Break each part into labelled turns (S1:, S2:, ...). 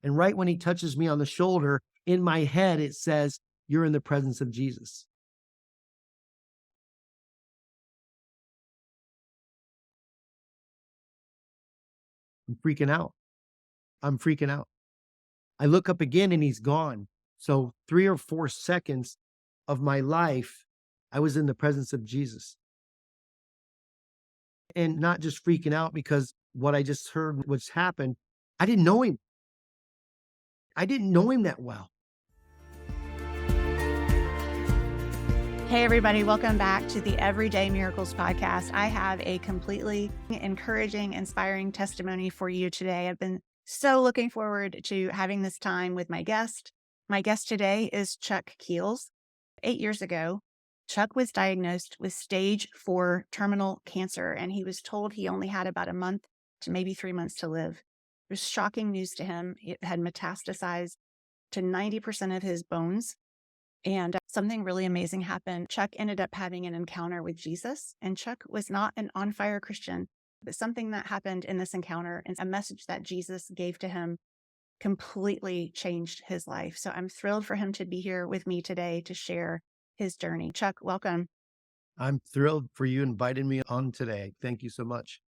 S1: And right when he touches me on the shoulder, in my head, it says, "You're in the presence of Jesus." I'm freaking out. I'm freaking out. I look up again and he's gone. So 3 or 4 seconds of my life, I was in the presence of Jesus. And not just freaking out because what I just heard was happened. I didn't know him. I didn't know him that well.
S2: Hey, everybody, welcome back to the Everyday Miracles podcast. I have a completely encouraging, inspiring testimony for you today. I've been so looking forward to having this time with my guest. My guest today is Chuck Keels. 8 years ago, Chuck was diagnosed with stage 4 terminal cancer, and he was told he only had about a month to maybe 3 months to live. It was shocking news to him. It had metastasized to 90% of his bones. And something really amazing happened. Chuck ended up having an encounter with Jesus, and Chuck was not an on-fire Christian, but something that happened in this encounter and a message that Jesus gave to him completely changed his life. So I'm thrilled for him to be here with me today to share his journey. Chuck, welcome.
S1: I'm thrilled for you inviting me on today. Thank you so much.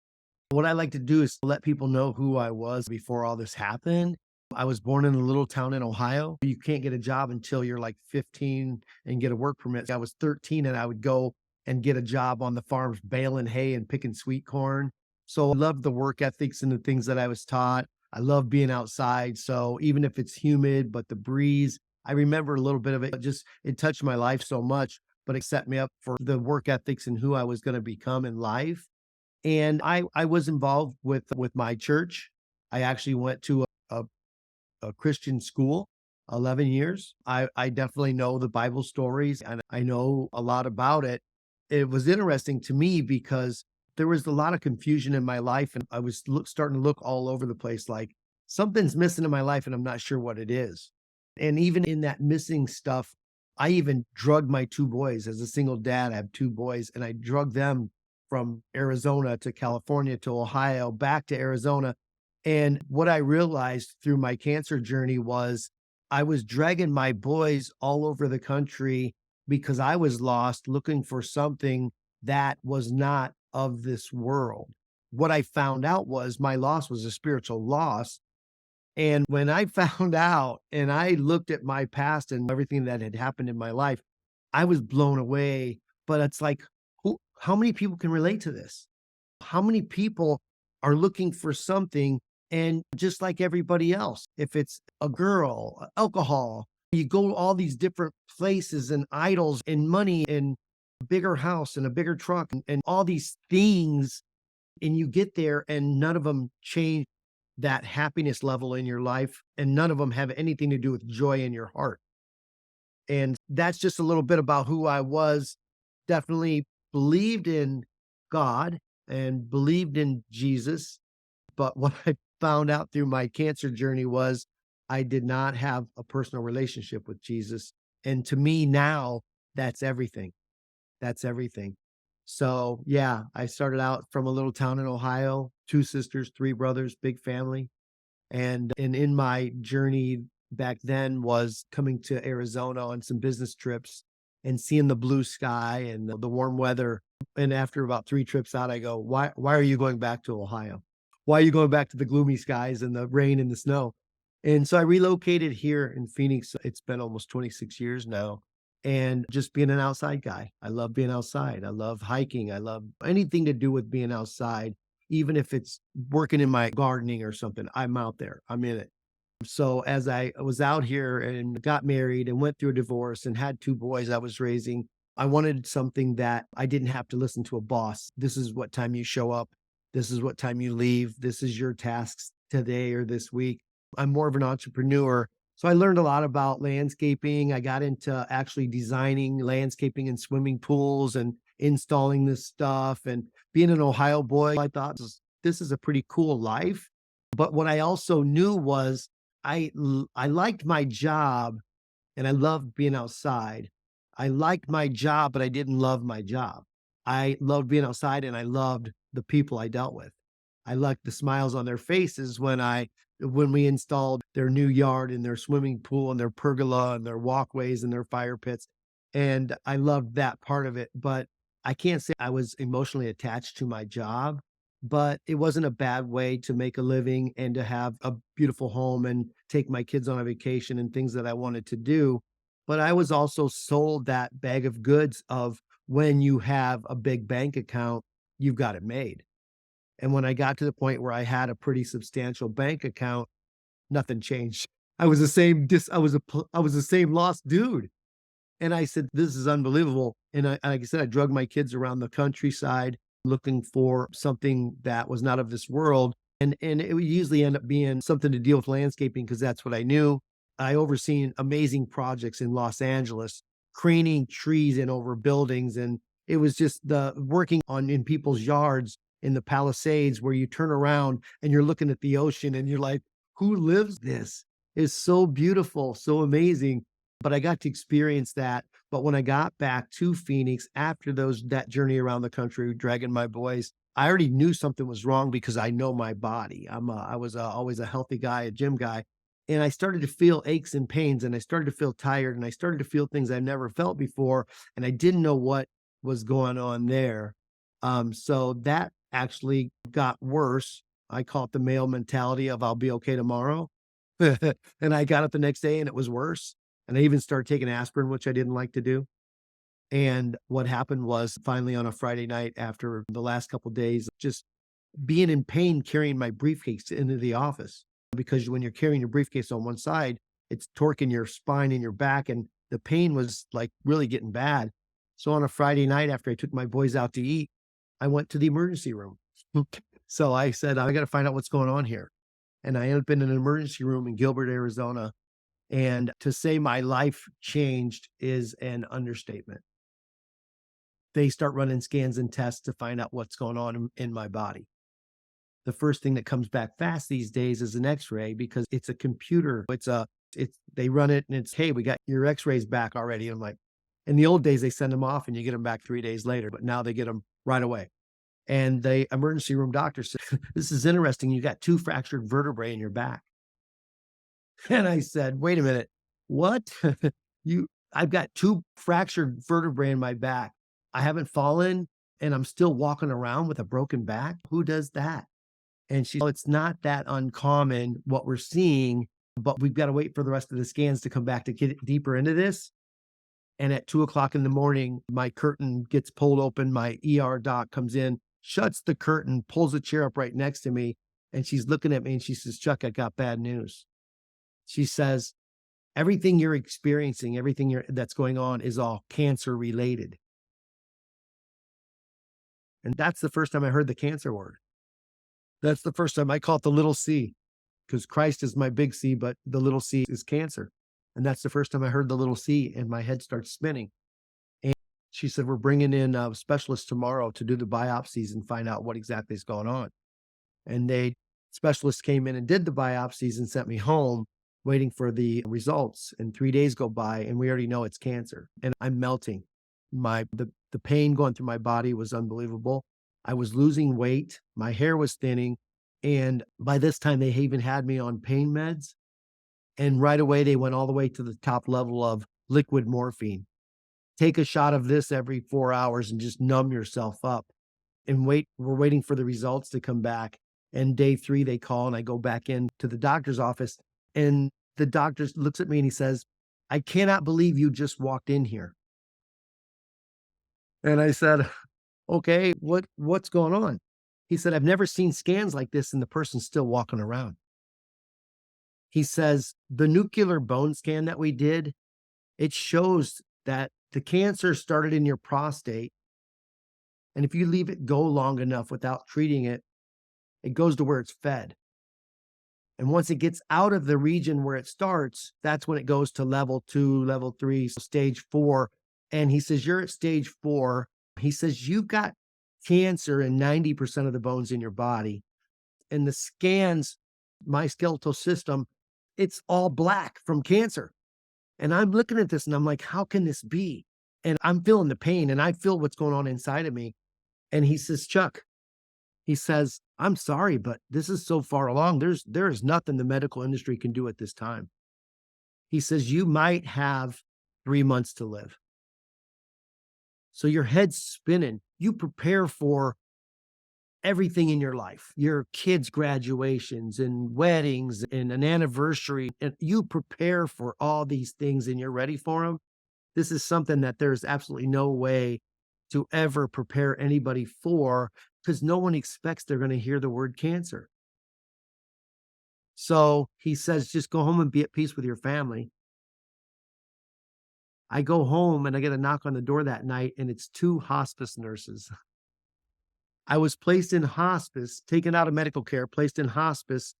S1: What I like to do is let people know who I was before all this happened. I was born in a little town in Ohio. You can't get a job until you're like 15 and get a work permit. I was 13 and I would go and get a job on the farms baling hay and picking sweet corn. So I loved the work ethics and the things that I was taught. I love being outside. So even if it's humid, but the breeze, I remember a little bit of it. It touched my life so much, but it set me up for the work ethics and who I was going to become in life. And I was involved with my church. I actually went to a Christian school, 11 years. I definitely know the Bible stories and I know a lot about it. It was interesting to me because there was a lot of confusion in my life and I was starting to look all over the place like something's missing in my life and I'm not sure what it is. And even in that missing stuff, I even drugged my 2 boys. As a single dad, I have 2 boys and I drugged them from Arizona to California to Ohio, back to Arizona. And what I realized through my cancer journey was I was dragging my boys all over the country because I was lost looking for something that was not of this world. What I found out was my loss was a spiritual loss. And when I found out and I looked at my past and everything that had happened in my life, I was blown away. But it's like, how many people can relate to this? How many people are looking for something and just like everybody else, if it's a girl, alcohol, you go all these different places and idols and money and a bigger house and a bigger truck and all these things. And you get there and none of them change that happiness level in your life. And none of them have anything to do with joy in your heart. And that's just a little bit about who I was. Definitely believed in God and believed in Jesus. But what I found out through my cancer journey was I did not have a personal relationship with Jesus. And to me now, that's everything. That's everything. So yeah, I started out from a little town in Ohio, 2 sisters, 3 brothers, big family. And in my journey back then was coming to Arizona on some business trips and seeing the blue sky and the warm weather. And after about 3 trips out, I go, why are you going back to Ohio? Why are you going back to the gloomy skies and the rain and the snow? And so I relocated here in Phoenix. It's been almost 26 years now. And just being an outside guy. I love being outside. I love hiking. I love anything to do with being outside, even if it's working in my gardening or something. I'm out there. I'm in it. So as I was out here and got married and went through a divorce and had 2 boys I was raising, I wanted something that I didn't have to listen to a boss. This is what time you show up. This is what time you leave. This is your tasks today or this week. I'm more of an entrepreneur. So I learned a lot about landscaping. I got into actually designing landscaping and swimming pools and installing this stuff. And being an Ohio boy, I thought this is a pretty cool life. But what I also knew was I liked my job and I loved being outside. I liked my job, but I didn't love my job. I loved being outside and I loved the people I dealt with. I liked the smiles on their faces when I when we installed their new yard and their swimming pool and their pergola and their walkways and their fire pits. And I loved that part of it. But I can't say I was emotionally attached to my job, but it wasn't a bad way to make a living and to have a beautiful home and take my kids on a vacation and things that I wanted to do. But I was also sold that bag of goods of when you have a big bank account, you've got it made. And when I got to the point where I had a pretty substantial bank account, nothing changed. I was the same I was the same lost dude. And I said, "This is unbelievable." And like I said, I drug my kids around the countryside looking for something that was not of this world. And it would usually end up being something to deal with landscaping because that's what I knew. I overseen amazing projects in Los Angeles, craning trees in over buildings. And it was just the working on in people's yards in the Palisades where you turn around and you're looking at the ocean and you're like, who lives this? It's so beautiful, so amazing. But I got to experience that. But when I got back to Phoenix after that journey around the country, dragging my boys, I already knew something was wrong because I know my body. I was always a healthy guy, a gym guy, and I started to feel aches and pains, and I started to feel tired, and I started to feel things I've never felt before, and I didn't know what was going on there. So that actually got worse. I call it the male mentality of I'll be okay tomorrow. And I got up the next day and it was worse. And I even started taking aspirin, which I didn't like to do. And what happened was finally on a Friday night after the last couple of days, just being in pain carrying my briefcase into the office. Because when you're carrying your briefcase on one side, it's torquing your spine and your back. And the pain was like really getting bad. So on a Friday night after I took my boys out to eat, I went to the emergency room. So I said, I got to find out what's going on here. And I ended up in an emergency room in Gilbert, Arizona. And to say my life changed is an understatement. They start running scans and tests to find out what's going on in my body. The first thing that comes back fast these days is an x-ray because it's a computer. They run it and it's, hey, we got your x-rays back already. I'm like, in the old days, they send them off and you get them back 3 days later, but now they get them right away. And the emergency room doctor said, this is interesting. You got 2 fractured vertebrae in your back. And I said, wait a minute, what? I've got 2 fractured vertebrae in my back. I haven't fallen and I'm still walking around with a broken back. Who does that? And she, oh, it's not that uncommon what we're seeing, but we've got to wait for the rest of the scans to come back to get deeper into this. And at 2:00 in the morning, my curtain gets pulled open. My ER doc comes in, shuts the curtain, pulls a chair up right next to me. And she's looking at me and she says, Chuck, I got bad news. She says, everything you're experiencing, that's going on is all cancer related. And that's the first time I heard the cancer word. That's the first time I call it the little c, because Christ is my big C, but the little c is cancer. And that's the first time I heard the little c and my head starts spinning. And she said, we're bringing in a specialist tomorrow to do the biopsies and find out what exactly is going on. And specialists came in and did the biopsies and sent me home waiting for the results. And 3 days go by and we already know it's cancer. And I'm melting. The pain going through my body was unbelievable. I was losing weight. My hair was thinning. And by this time, they even had me on pain meds. And right away, they went all the way to the top level of liquid morphine. Take a shot of this every 4 hours and just numb yourself up and wait. We're waiting for the results to come back. And day 3, they call and I go back into the doctor's office and the doctor looks at me and he says, I cannot believe you just walked in here. And I said, okay, what's going on? He said, I've never seen scans like this and the person's still walking around. He says, the nuclear bone scan that we did, it shows that the cancer started in your prostate. And if you leave it go long enough without treating it, it goes to where it's fed. And once it gets out of the region where it starts, that's when it goes to level 2, level 3, stage 4. And he says, you're at stage 4. He says, you've got cancer in 90% of the bones in your body. And the scans, my skeletal system, it's all black from cancer. And I'm looking at this and I'm like, how can this be? And I'm feeling the pain and I feel what's going on inside of me. And he says, Chuck, he says, I'm sorry, but this is so far along. There is nothing the medical industry can do at this time. He says, you might have 3 months to live. So your head's spinning. You prepare for everything in your life, your kids' graduations and weddings and an anniversary, and you prepare for all these things and you're ready for them. This is something that there's absolutely no way to ever prepare anybody for because no one expects they're going to hear the word cancer. So he says, just go home and be at peace with your family. I go home and I get a knock on the door that night, and it's two hospice nurses. I was placed in hospice, taken out of medical care, placed in hospice.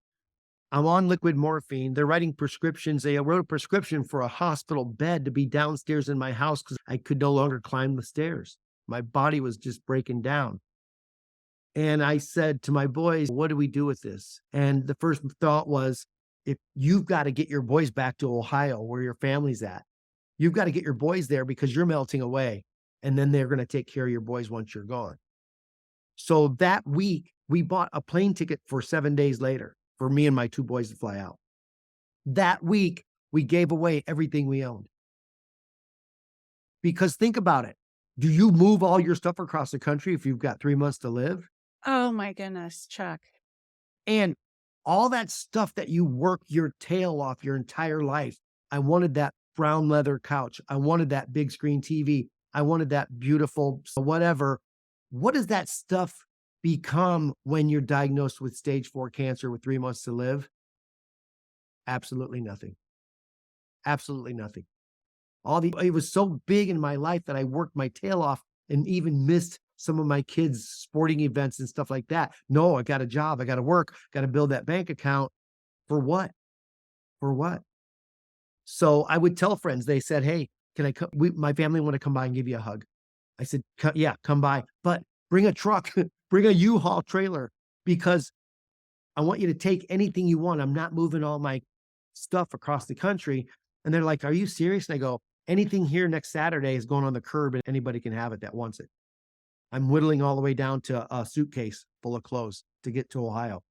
S1: I'm on liquid morphine. They're writing prescriptions. They wrote a prescription for a hospital bed to be downstairs in my house because I could no longer climb the stairs. My body was just breaking down. And I said to my boys, what do we do with this? And the first thought was, if you've got to get your boys back to Ohio where your family's at, you've got to get your boys there because you're melting away. And then they're going to take care of your boys once you're gone. So that week, we bought a plane ticket for 7 days later for me and my two boys to fly out. That week, we gave away everything we owned. Because think about it. Do you move all your stuff across the country if you've got 3 months to live?
S2: Oh my goodness, Chuck.
S1: And all that stuff that you work your tail off your entire life. I wanted that brown leather couch. I wanted that big screen TV. I wanted that beautiful whatever. What does that stuff become when you're diagnosed with stage 4 cancer with 3 months to live? Absolutely nothing. Absolutely nothing. It was so big in my life that I worked my tail off and even missed some of my kids' sporting events and stuff like that. No, I got a job. I got to work, got to build that bank account. For what? For what? So I would tell friends, they said, hey, can I come? My family want to come by and give you a hug. I said, yeah, come by, but bring a truck, bring a U-Haul trailer because I want you to take anything you want. I'm not moving all my stuff across the country. And they're like, are you serious? And I go, anything here next Saturday is going on the curb and anybody can have it that wants it. I'm whittling all the way down to a suitcase full of clothes to get to Ohio.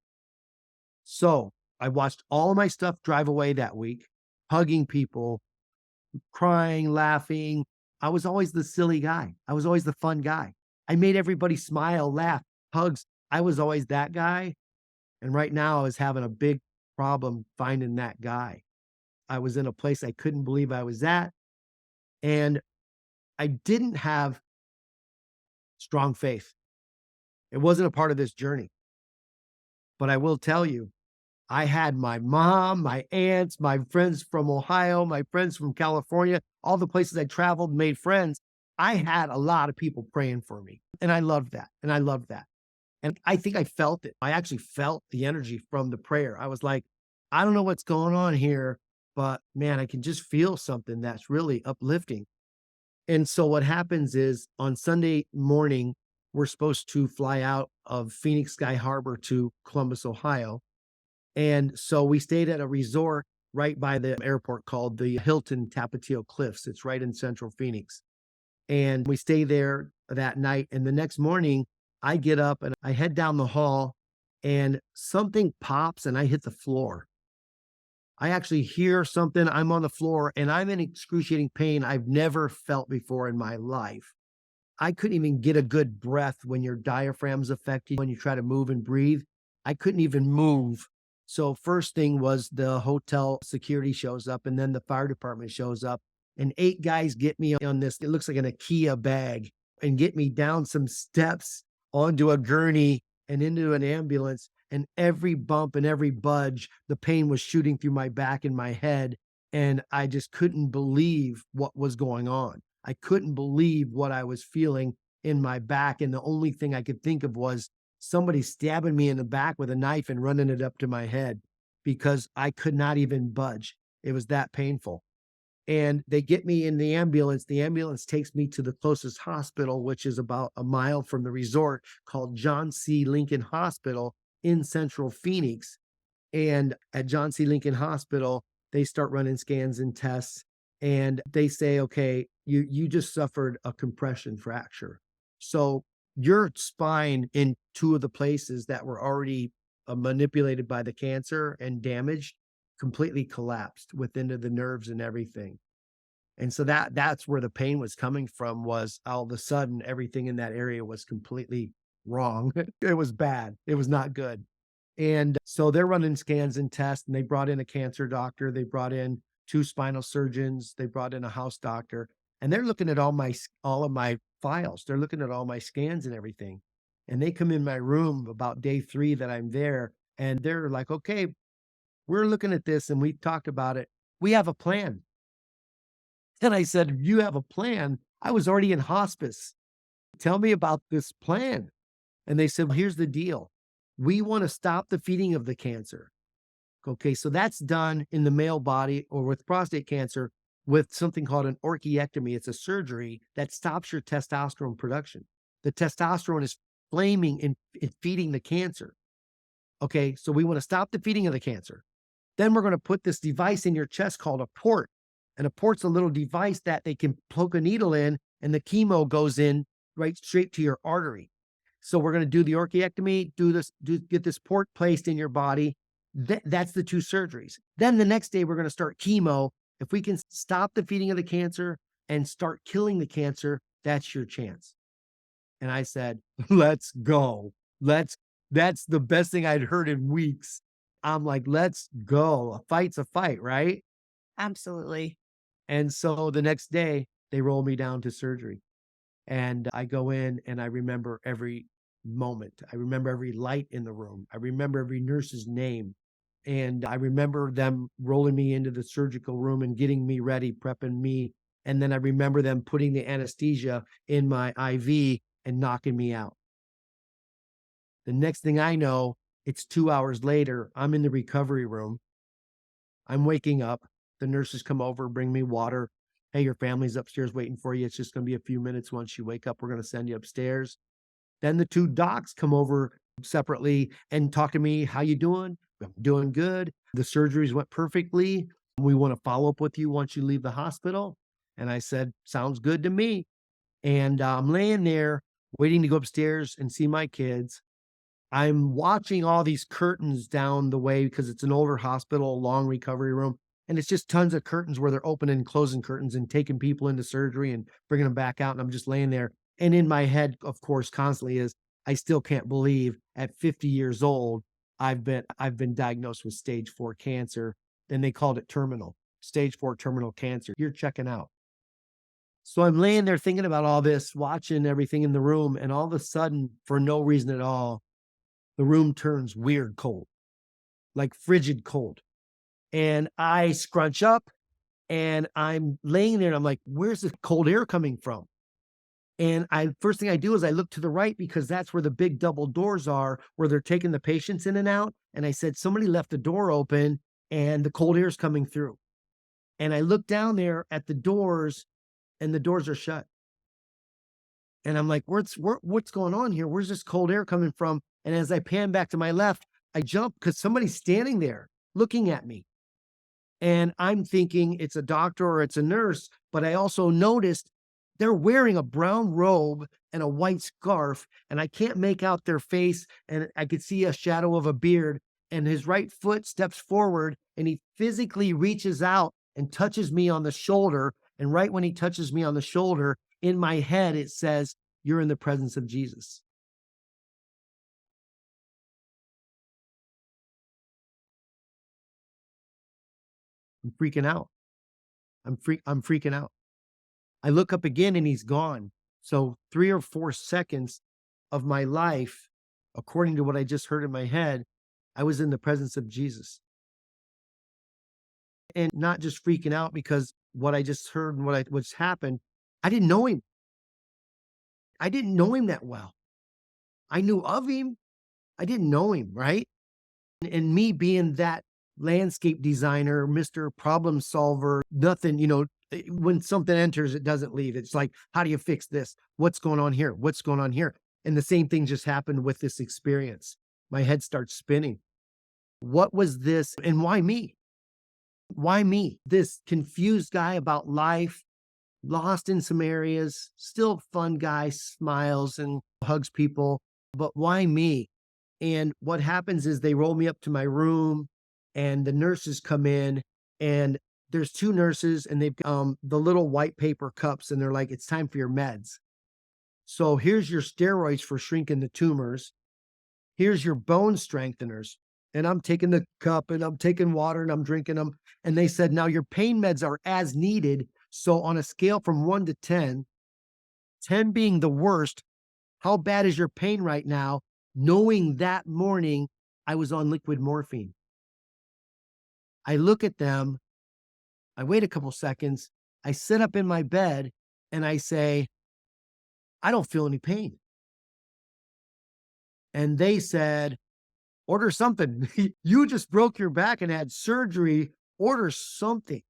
S1: So I watched all of my stuff drive away that week, hugging people, crying, laughing. I was always the silly guy. I was always the fun guy. I made everybody smile, laugh, hugs. I was always that guy. And right now I was having a big problem finding that guy. I was in a place I couldn't believe I was at. And I didn't have strong faith. It wasn't a part of this journey. But I will tell you, I had my mom, my aunts, my friends from Ohio, my friends from California, all the places I traveled, made friends. I had a lot of people praying for me. And I loved that. And I loved that. And I think I felt it. I actually felt the energy from the prayer. I was like, I don't know what's going on here, but man, I can just feel something that's really uplifting. And so what happens is on Sunday morning, we're supposed to fly out of Phoenix Sky Harbor to Columbus, Ohio. And so we stayed at a resort right by the airport called the Hilton Tapatio Cliffs. It's right in central Phoenix. And we stay there that night. And the next morning, I get up and I head down the hall and something pops and I hit the floor. I actually hear something. I'm on the floor and I'm in excruciating pain I've never felt before in my life. I couldn't even get a good breath when your diaphragm's affected, when you try to move and breathe. I couldn't even move. So first thing was the hotel security shows up and then the fire department shows up and 8 guys get me on this. It looks like an IKEA bag and get me down some steps onto a gurney and into an ambulance. And every bump and every budge, the pain was shooting through my back and my head. And I just couldn't believe what was going on. I couldn't believe what I was feeling in my back. And the only thing I could think of was somebody stabbing me in the back with a knife and running it up to my head because I could not even budge. It was that painful. And they get me in the ambulance. The ambulance takes me to the closest hospital, which is about a mile from the resort, called John C. Lincoln Hospital in central Phoenix. And at John C. Lincoln Hospital, they start running scans and tests. And they say, okay, you just suffered a compression fracture. So your spine in two of the places that were already manipulated by the cancer and damaged completely collapsed within the nerves and everything. And so that's where the pain was coming from, was all of a sudden everything in that area was completely wrong. It was bad. It was not good. And so they're running scans and tests, and they brought in a cancer doctor. They brought in two spinal surgeons. They brought in a house doctor, and they're looking at all of my files. They're looking at all my scans and everything. And they come in my room about day 3 that I'm there, and they're like, "Okay, we're looking at this, and we talked about it. We have a plan." And I said, "You have a plan? I was already in hospice. Tell me about this plan." And they said, "Well, here's the deal. We want to stop the feeding of the cancer." Okay, so that's done in the male body or with prostate cancer with something called an orchiectomy. It's a surgery that stops your testosterone production. The testosterone is flaming in feeding the cancer. Okay, so we want to stop the feeding of the cancer. Then we're going to put this device in your chest called a port. And a port's a little device that they can poke a needle in, and the chemo goes in right straight to your artery. So we're going to do the orchiectomy, get this port placed in your body. That's the two surgeries. Then the next day, we're going to start chemo. If we can stop the feeding of the cancer and start killing the cancer, that's your chance. And I said, let's go. That's the best thing I'd heard in weeks. I'm like, let's go. A fight's a fight, right?
S2: Absolutely.
S1: And so the next day, they roll me down to surgery. And I go in and I remember every moment. I remember every light in the room. I remember every nurse's name. And I remember them rolling me into the surgical room and getting me ready, prepping me. And then I remember them putting the anesthesia in my IV and knocking me out. The next thing I know, it's 2 hours later. I'm in the recovery room. I'm waking up. The nurses come over, bring me water. Hey, your family's upstairs waiting for you. It's just going to be a few minutes. Once you wake up, we're going to send you upstairs. Then the two docs come over separately and talk to me. How you doing? I'm doing good. The surgeries went perfectly. We want to follow up with you once you leave the hospital. And I said, sounds good to me. And I'm laying there waiting to go upstairs and see my kids. I'm watching all these curtains down the way because it's an older hospital, a long recovery room. And it's just tons of curtains where they're opening and closing curtains and taking people into surgery and bringing them back out. And I'm just laying there. And in my head, of course, constantly is, I still can't believe at 50 years old, I've been diagnosed with stage 4 cancer. Then they called it terminal, stage 4 terminal cancer. You're checking out. So I'm laying there thinking about all this, watching everything in the room. And all of a sudden, for no reason at all, the room turns weird cold, like frigid cold. And I scrunch up and I'm laying there and I'm like, where's the cold air coming from? And first thing I do is I look to the right because that's where the big double doors are, where they're taking the patients in and out. And I said, somebody left the door open and the cold air is coming through. And I look down there at the doors and the doors are shut. And I'm like, what's going on here? Where's this cold air coming from? And as I pan back to my left, I jump because somebody's standing there looking at me. And I'm thinking it's a doctor or it's a nurse, but I also noticed they're wearing a brown robe and a white scarf, and I can't make out their face, and I could see a shadow of a beard, and his right foot steps forward, and he physically reaches out and touches me on the shoulder, and right when he touches me on the shoulder, in my head, it says, "You're in the presence of Jesus." I'm freaking out. I'm freaking out. I look up again and he's gone. So 3 or 4 seconds of my life, according to what I just heard in my head, I was in the presence of Jesus. And not just freaking out because what I just heard and what's happened, I didn't know him. I didn't know him that well. I knew of him. I didn't know him, right? And me being that landscape designer, Mr. Problem Solver, nothing, when something enters, it doesn't leave. It's like, how do you fix this? What's going on here? What's going on here? And the same thing just happened with this experience. My head starts spinning. What was this? And why me? Why me? This confused guy about life, lost in some areas, still fun guy, smiles and hugs people, but why me? And what happens is they roll me up to my room and the nurses come in, and there's two nurses and they've the little white paper cups, and they're like, it's time for your meds. So here's your steroids for shrinking the tumors. Here's your bone strengtheners. And I'm taking the cup and I'm taking water and I'm drinking them. And they said, now your pain meds are as needed. So on a scale from 1 to 10, 10 being the worst, how bad is your pain right now? Knowing that morning I was on liquid morphine. I look at them, I wait a couple seconds, I sit up in my bed and I say, I don't feel any pain. And they said, order something. You just broke your back and had surgery. Order something.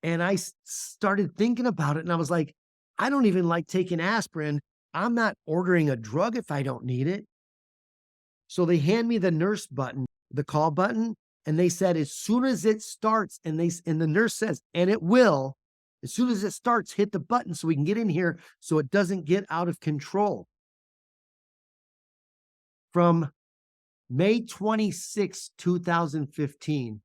S1: And I started thinking about it and I was like, I don't even like taking aspirin. I'm not ordering a drug if I don't need it. So they hand me the nurse button, the call button, and they said, as soon as it starts, and the nurse says, and it will, as soon as it starts, hit the button so we can get in here so it doesn't get out of control. From May 26, 2015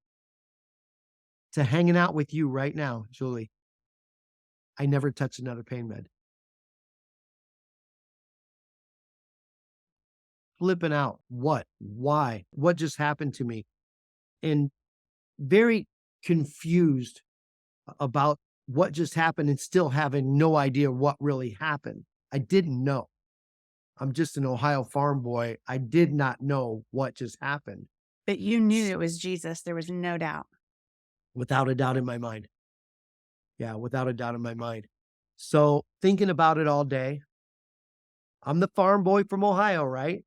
S1: to hanging out with you right now, Julie, I never touched another pain med. Flipping out. What? Why? What just happened to me? And very confused about what just happened and still having no idea what really happened. I didn't know. I'm just an Ohio farm boy. I did not know what just happened.
S2: But you knew it was Jesus. There was no doubt.
S1: Without a doubt in my mind. Yeah, without a doubt in my mind. So thinking about it all day, I'm the farm boy from Ohio, right?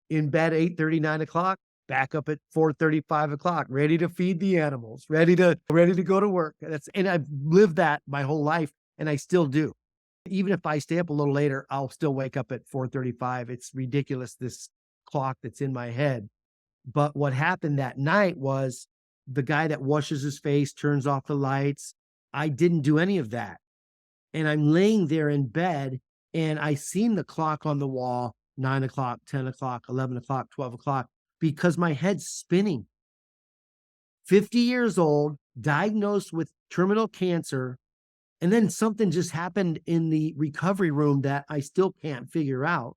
S1: In bed 8:30, 9 o'clock, back up at 4:30, 5 o'clock, ready to feed the animals, ready to go to work. And I've lived that my whole life, and I still do. Even if I stay up a little later, I'll still wake up at 4:35. It's ridiculous, this clock that's in my head. But what happened that night was the guy that washes his face, turns off the lights. I didn't do any of that. And I'm laying there in bed and I seen the clock on the wall, 9 o'clock, 10 o'clock, 11 o'clock, 12 o'clock, because my head's spinning. 50 years old, diagnosed with terminal cancer. And then something just happened in the recovery room that I still can't figure out.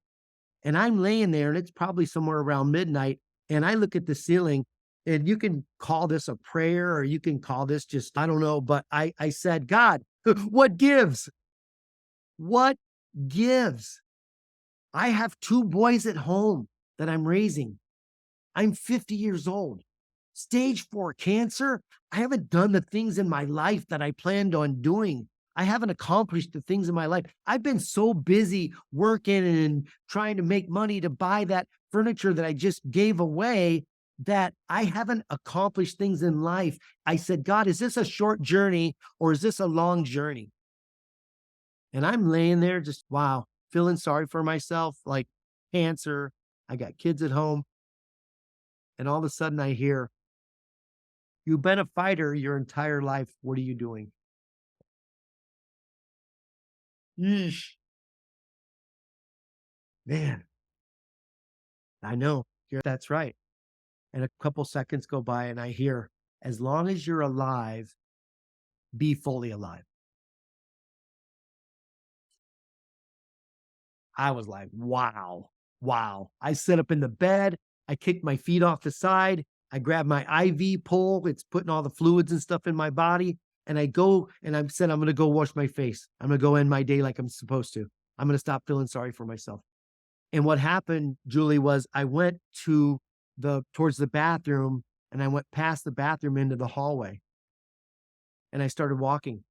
S1: And I'm laying there and it's probably somewhere around midnight. And I look at the ceiling, and you can call this a prayer or you can call this just, I don't know. But I said, God, what gives? What gives? I have two boys at home that I'm raising. I'm 50 years old. Stage 4 cancer. I haven't done the things in my life that I planned on doing. I haven't accomplished the things in my life. I've been so busy working and trying to make money to buy that furniture that I just gave away that I haven't accomplished things in life. I said, God, is this a short journey or is this a long journey? And I'm laying there just, wow, feeling sorry for myself, like cancer. I got kids at home. And all of a sudden I hear, you've been a fighter your entire life. What are you doing? Yeesh. Man, I know. That's right. And a couple seconds go by and I hear, as long as you're alive, be fully alive. I was like, wow, wow. I sit up in the bed. I kicked my feet off the side. I grab my IV pole. It's putting all the fluids and stuff in my body. And I go and I said, I'm going to go wash my face. I'm going to go end my day like I'm supposed to. I'm going to stop feeling sorry for myself. And what happened, Julie, was I went towards the bathroom, and I went past the bathroom into the hallway, and I started walking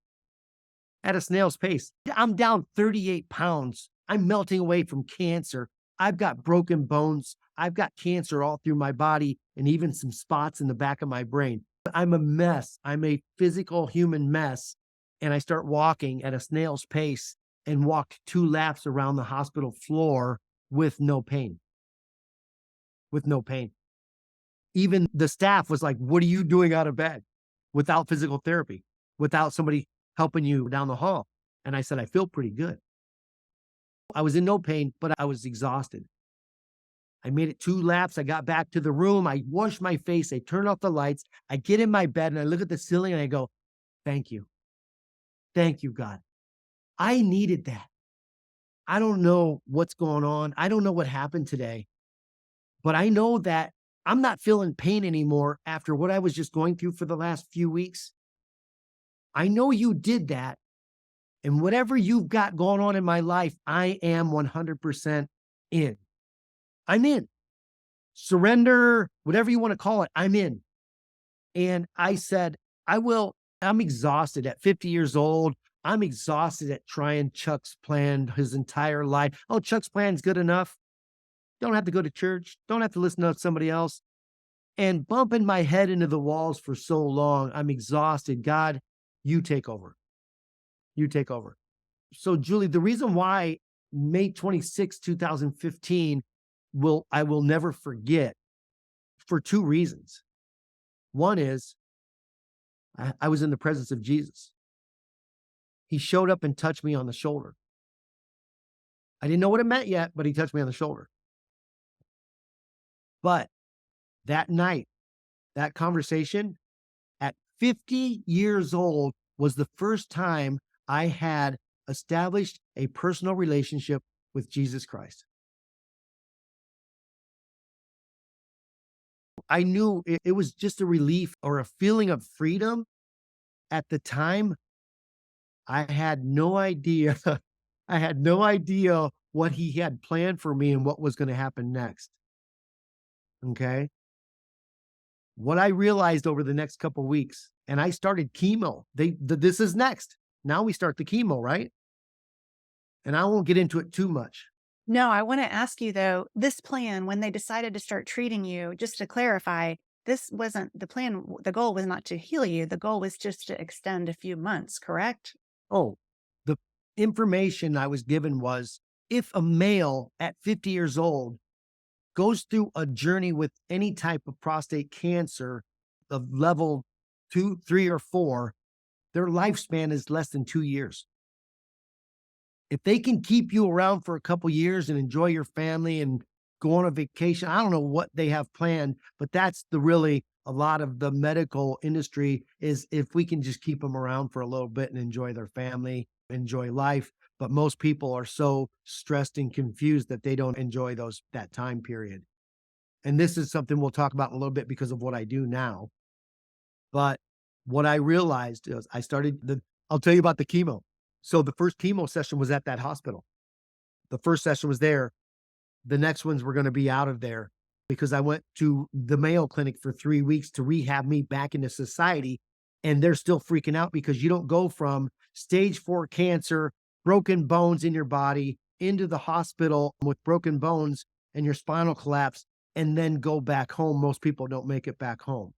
S1: at a snail's pace. I'm down 38 pounds. I'm melting away from cancer. I've got broken bones. I've got cancer all through my body and even some spots in the back of my brain. I'm a mess. I'm a physical human mess. And I start walking at a snail's pace and walked 2 laps around the hospital floor with no pain. With no pain. Even the staff was like, what are you doing out of bed? Without physical therapy, without somebody helping you down the hall. And I said, I feel pretty good. I was in no pain, but I was exhausted. I made it 2 laps. I got back to the room. I washed my face. I turned off the lights. I get in my bed and I look at the ceiling and I go, thank you. Thank you, God. I needed that. I don't know what's going on. I don't know what happened today, but I know that I'm not feeling pain anymore after what I was just going through for the last few weeks. I know you did that. And whatever you've got going on in my life, I am 100% in. I'm in. Surrender, whatever you want to call it, I'm in. And I said, I'm exhausted at 50 years old. I'm exhausted at trying Chuck's plan his entire life. Oh, Chuck's plan's good enough. Don't have to go to church. Don't have to listen to somebody else. And bumping my head into the walls for so long, I'm exhausted. God, you take over. You take over. So, Julie, the reason why May 26, 2015, I will never forget for 2 reasons. One is I was in the presence of Jesus. He showed up and touched me on the shoulder. I didn't know what it meant yet, but he touched me on the shoulder. But that night, that conversation at 50 years old was the first time I had established a personal relationship with Jesus Christ. I knew it was just a relief or a feeling of freedom. At the time, I had no idea. I had no idea what he had planned for me and what was going to happen next. Okay. What I realized over the next couple of weeks, and I started chemo. This is next. Now we start the chemo, right? And I won't get into it too much.
S2: No, I want to ask you though, this plan, when they decided to start treating you, just to clarify, this wasn't the plan. The goal was not to heal you. The goal was just to extend a few months, correct?
S1: Oh, the information I was given was if a male at 50 years old goes through a journey with any type of prostate cancer of level 2, 3, or 4, their lifespan is less than 2 years. If they can keep you around for a couple years and enjoy your family and go on a vacation, I don't know what they have planned, but that's really a lot of the medical industry is if we can just keep them around for a little bit and enjoy their family, enjoy life. But most people are so stressed and confused that they don't enjoy that time period. And this is something we'll talk about in a little bit because of what I do now. But what I realized is I'll tell you about the chemo. So the first chemo session was at that hospital. The first session was there. The next ones were going to be out of there because I went to the Mayo Clinic for 3 weeks to rehab me back into society. And they're still freaking out because you don't go from stage 4 cancer, broken bones in your body, into the hospital with broken bones and your spinal collapse, and then go back home. Most people don't make it back home.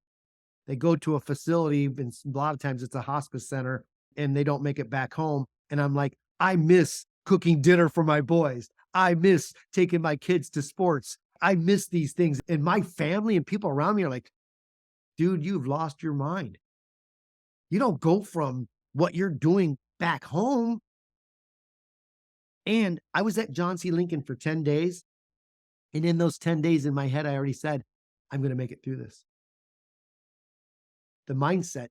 S1: They go to a facility, and a lot of times it's a hospice center, and they don't make it back home. And I'm like, I miss cooking dinner for my boys. I miss taking my kids to sports. I miss these things. And my family and people around me are like, dude, you've lost your mind. You don't go from what you're doing back home. And I was at John C. Lincoln for 10 days. And in those 10 days in my head, I already said, I'm going to make it through this. The mindset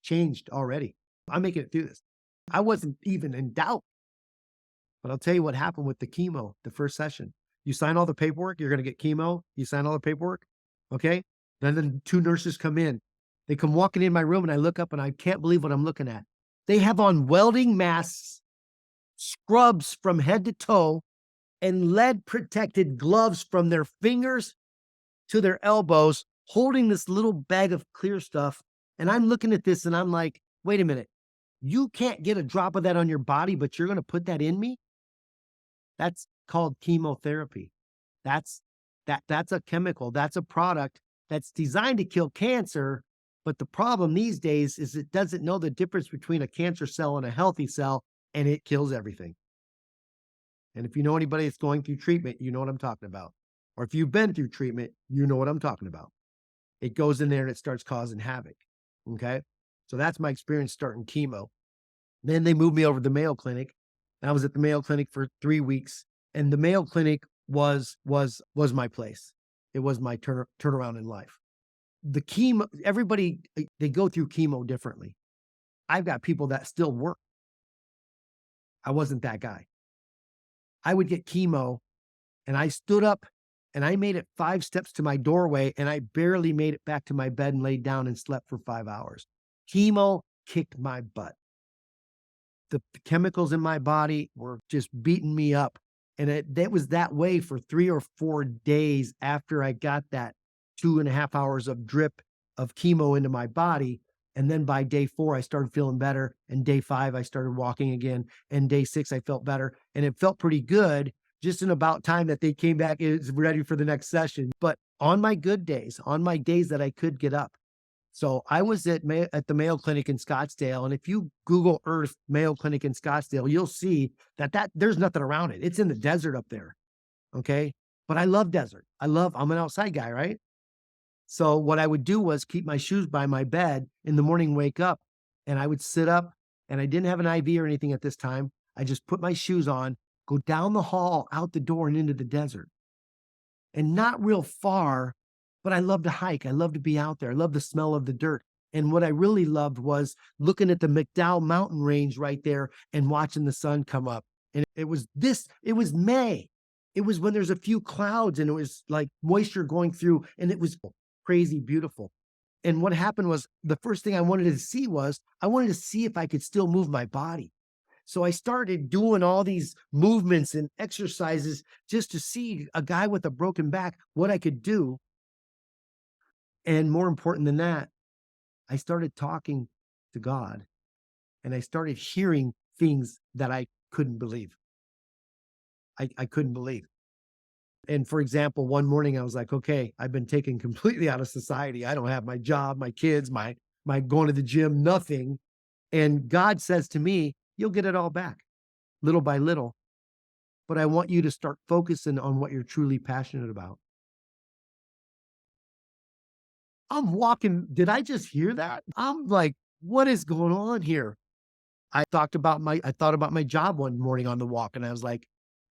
S1: changed already. I'm making it through this. I wasn't even in doubt. But I'll tell you what happened with the chemo, the first session. You sign all the paperwork, you're going to get chemo. You sign all the paperwork. Okay. Then the 2 nurses come in. They come walking in my room and I look up and I can't believe what I'm looking at. They have on welding masks, scrubs from head to toe, and lead protected gloves from their fingers to their elbows, holding this little bag of clear stuff. And I'm looking at this and I'm like, wait a minute. You can't get a drop of that on your body, but you're going to put that in me? That's called chemotherapy. That's a chemical. That's a product that's designed to kill cancer. But the problem these days is it doesn't know the difference between a cancer cell and a healthy cell, and it kills everything. And if you know anybody that's going through treatment, you know what I'm talking about. Or if you've been through treatment, you know what I'm talking about. It goes in there and it starts causing havoc. Okay. So that's my experience starting chemo. Then they moved me over to the Mayo Clinic. And I was at the Mayo Clinic for 3 weeks. And the Mayo Clinic was my place. It was my turnaround in life. The chemo, everybody, they go through chemo differently. I've got people that still work. I wasn't that guy. I would get chemo and I stood up and I made it 5 steps to my doorway and I barely made it back to my bed and laid down and slept for 5 hours. Chemo kicked my butt. The chemicals in my body were just beating me up. And it was that way for 3 or 4 days after I got that 2.5 hours of drip of chemo into my body. And then by day 4, I started feeling better. And day 5, I started walking again. And day 6, I felt better. And it felt pretty good just in about time that they came back and it's ready for the next session. But on my good days, on my days that I could get up. So I was at the Mayo Clinic in Scottsdale. And if you Google Earth Mayo Clinic in Scottsdale, you'll see that there's nothing around it. It's in the desert up there. Okay. But I love desert. I'm an outside guy, right? So what I would do was keep my shoes by my bed in the morning, wake up, and I would sit up, and I didn't have an IV or anything at this time. I just put my shoes on, go down the hall, out the door and into the desert. And not real far, but I love to hike. I love to be out there. I love the smell of the dirt. And what I really loved was looking at the McDowell mountain range right there and watching the sun come up. And it was May. It was when there's a few clouds and it was like moisture going through and it was crazy beautiful. And what happened was the first thing I wanted to see if I could still move my body. So I started doing all these movements and exercises just to see a guy with a broken back, what I could do. And more important than that, I started talking to God and I started hearing things that I couldn't believe. I couldn't believe. And for example, one morning I was like, okay, I've been taken completely out of society. I don't have my job, my kids, my going to the gym, nothing. And God says to me, you'll get it all back little by little. But I want you to start focusing on what you're truly passionate about. I'm walking. Did I just hear that? I'm like, what is going on here? I thought about my job one morning on the walk and I was like,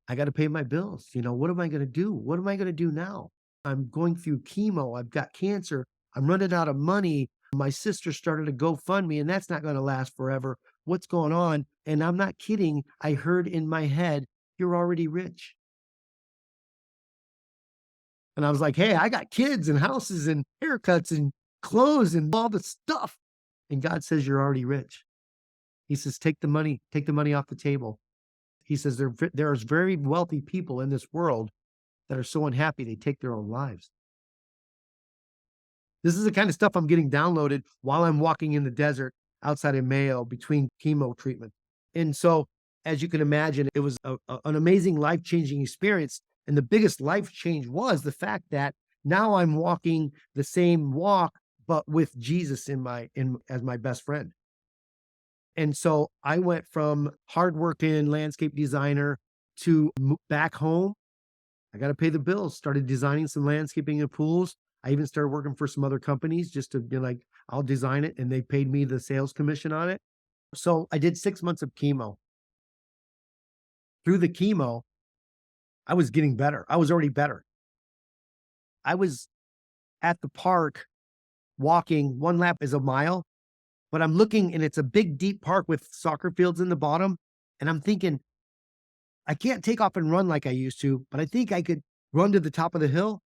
S1: I got to pay my bills. What am I going to do? What am I going to do now? I'm going through chemo. I've got cancer. I'm running out of money. My sister started a GoFundMe and that's not going to last forever. What's going on? And I'm not kidding. I heard in my head, you're already rich. And I was like, hey, I got kids and houses and haircuts and clothes and all the stuff. And God says, you're already rich. He says, take the money off the table. He says, there's very wealthy people in this world that are so unhappy they take their own lives. This is the kind of stuff I'm getting downloaded while I'm walking in the desert outside of Mayo between chemo treatment. And so, as you can imagine, it was an amazing life-changing experience. And the biggest life change was the fact that now I'm walking the same walk, but with Jesus as my best friend. And so I went from hardworking landscape designer to back home. I got to pay the bills, started designing some landscaping and pools. I even started working for some other companies just to I'll design it and they paid me the sales commission on it. So I did 6 months of chemo. Through the chemo, I was getting better. I was already better. I was at the park walking, 1 lap is a mile, but I'm looking and it's a big, deep park with soccer fields in the bottom. And I'm thinking, I can't take off and run like I used to, but I think I could run to the top of the hill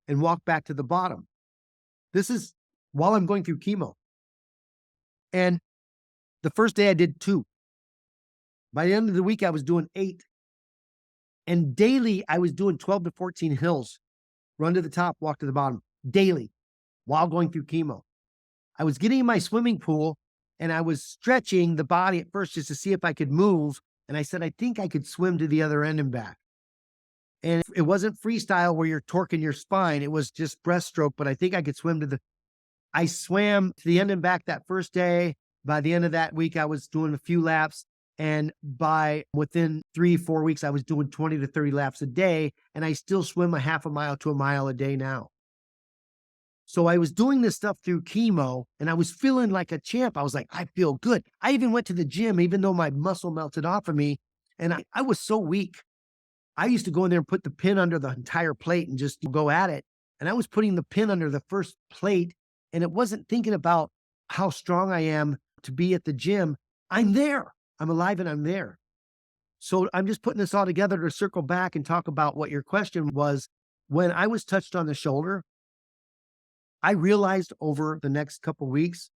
S1: and walk back to the bottom. This is while I'm going through chemo. And the first day I did 2. By the end of the week, I was doing 8. And daily, I was doing 12 to 14 hills, run to the top, walk to the bottom, daily, while going through chemo. I was getting in my swimming pool and I was stretching the body at first just to see if I could move. And I said, I think I could swim to the other end and back. And it wasn't freestyle where you're torquing your spine. It was just breaststroke, but I think I could swim I swam to the end and back that first day. By the end of that week, I was doing a few laps. And within 3-4 weeks, I was doing 20 to 30 laps a day. And I still swim a half a mile to a mile a day now. So I was doing this stuff through chemo and I was feeling like a champ. I was like, I feel good. I even went to the gym, even though my muscle melted off of me. And I was so weak. I used to go in there and put the pin under the entire plate and just go at it. And I was putting the pin under the first plate and it wasn't thinking about how strong I am to be at the gym. I'm there. I'm alive and I'm there. So I'm just putting this all together to circle back and talk about what your question was. When I was touched on the shoulder, I realized over the next couple of weeks,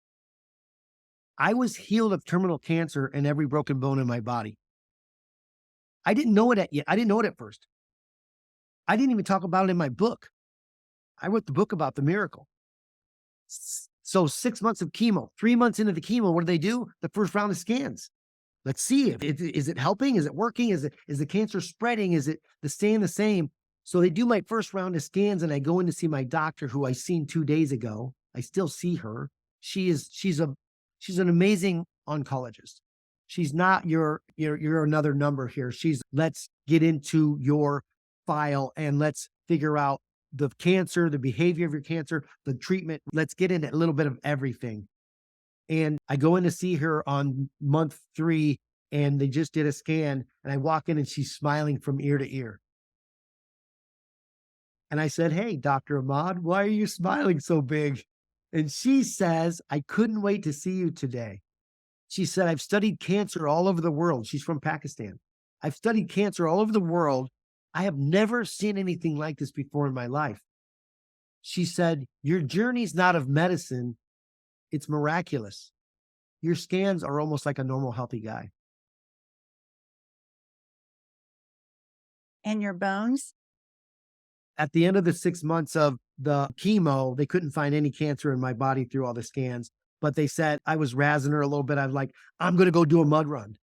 S1: I was healed of terminal cancer in every broken bone in my body. I didn't know it yet. I didn't know it at first. I didn't even talk about it in my book. I wrote the book about the miracle. So 6 months of chemo, 3 months into the chemo, what do they do? The first round of scans. Let's see if is it helping? Is it working? Is the cancer spreading? Is it staying the same? So they do my first round of scans and I go in to see my doctor who I seen 2 days ago. I still see her. She's an amazing oncologist. She's not you're another number here. Let's get into your file and let's figure out the cancer, the behavior of your cancer, the treatment. Let's get into a little bit of everything. And I go in to see her on month 3 and they just did a scan and I walk in and she's smiling from ear to ear. And I said, "Hey, Dr. Ahmad, why are you smiling so big?" And she says, "I couldn't wait to see you today." She said, "I've studied cancer all over the world." She's from Pakistan. "I've studied cancer all over the world. I have never seen anything like this before in my life." She said, "Your journey's not of medicine. It's miraculous. Your scans are almost like a normal, healthy guy."
S2: And your bones?
S1: At the end of the 6 months of the chemo, they couldn't find any cancer in my body through all the scans, but they said I was razzing her a little bit. I was like, "I'm going to go do a mud run."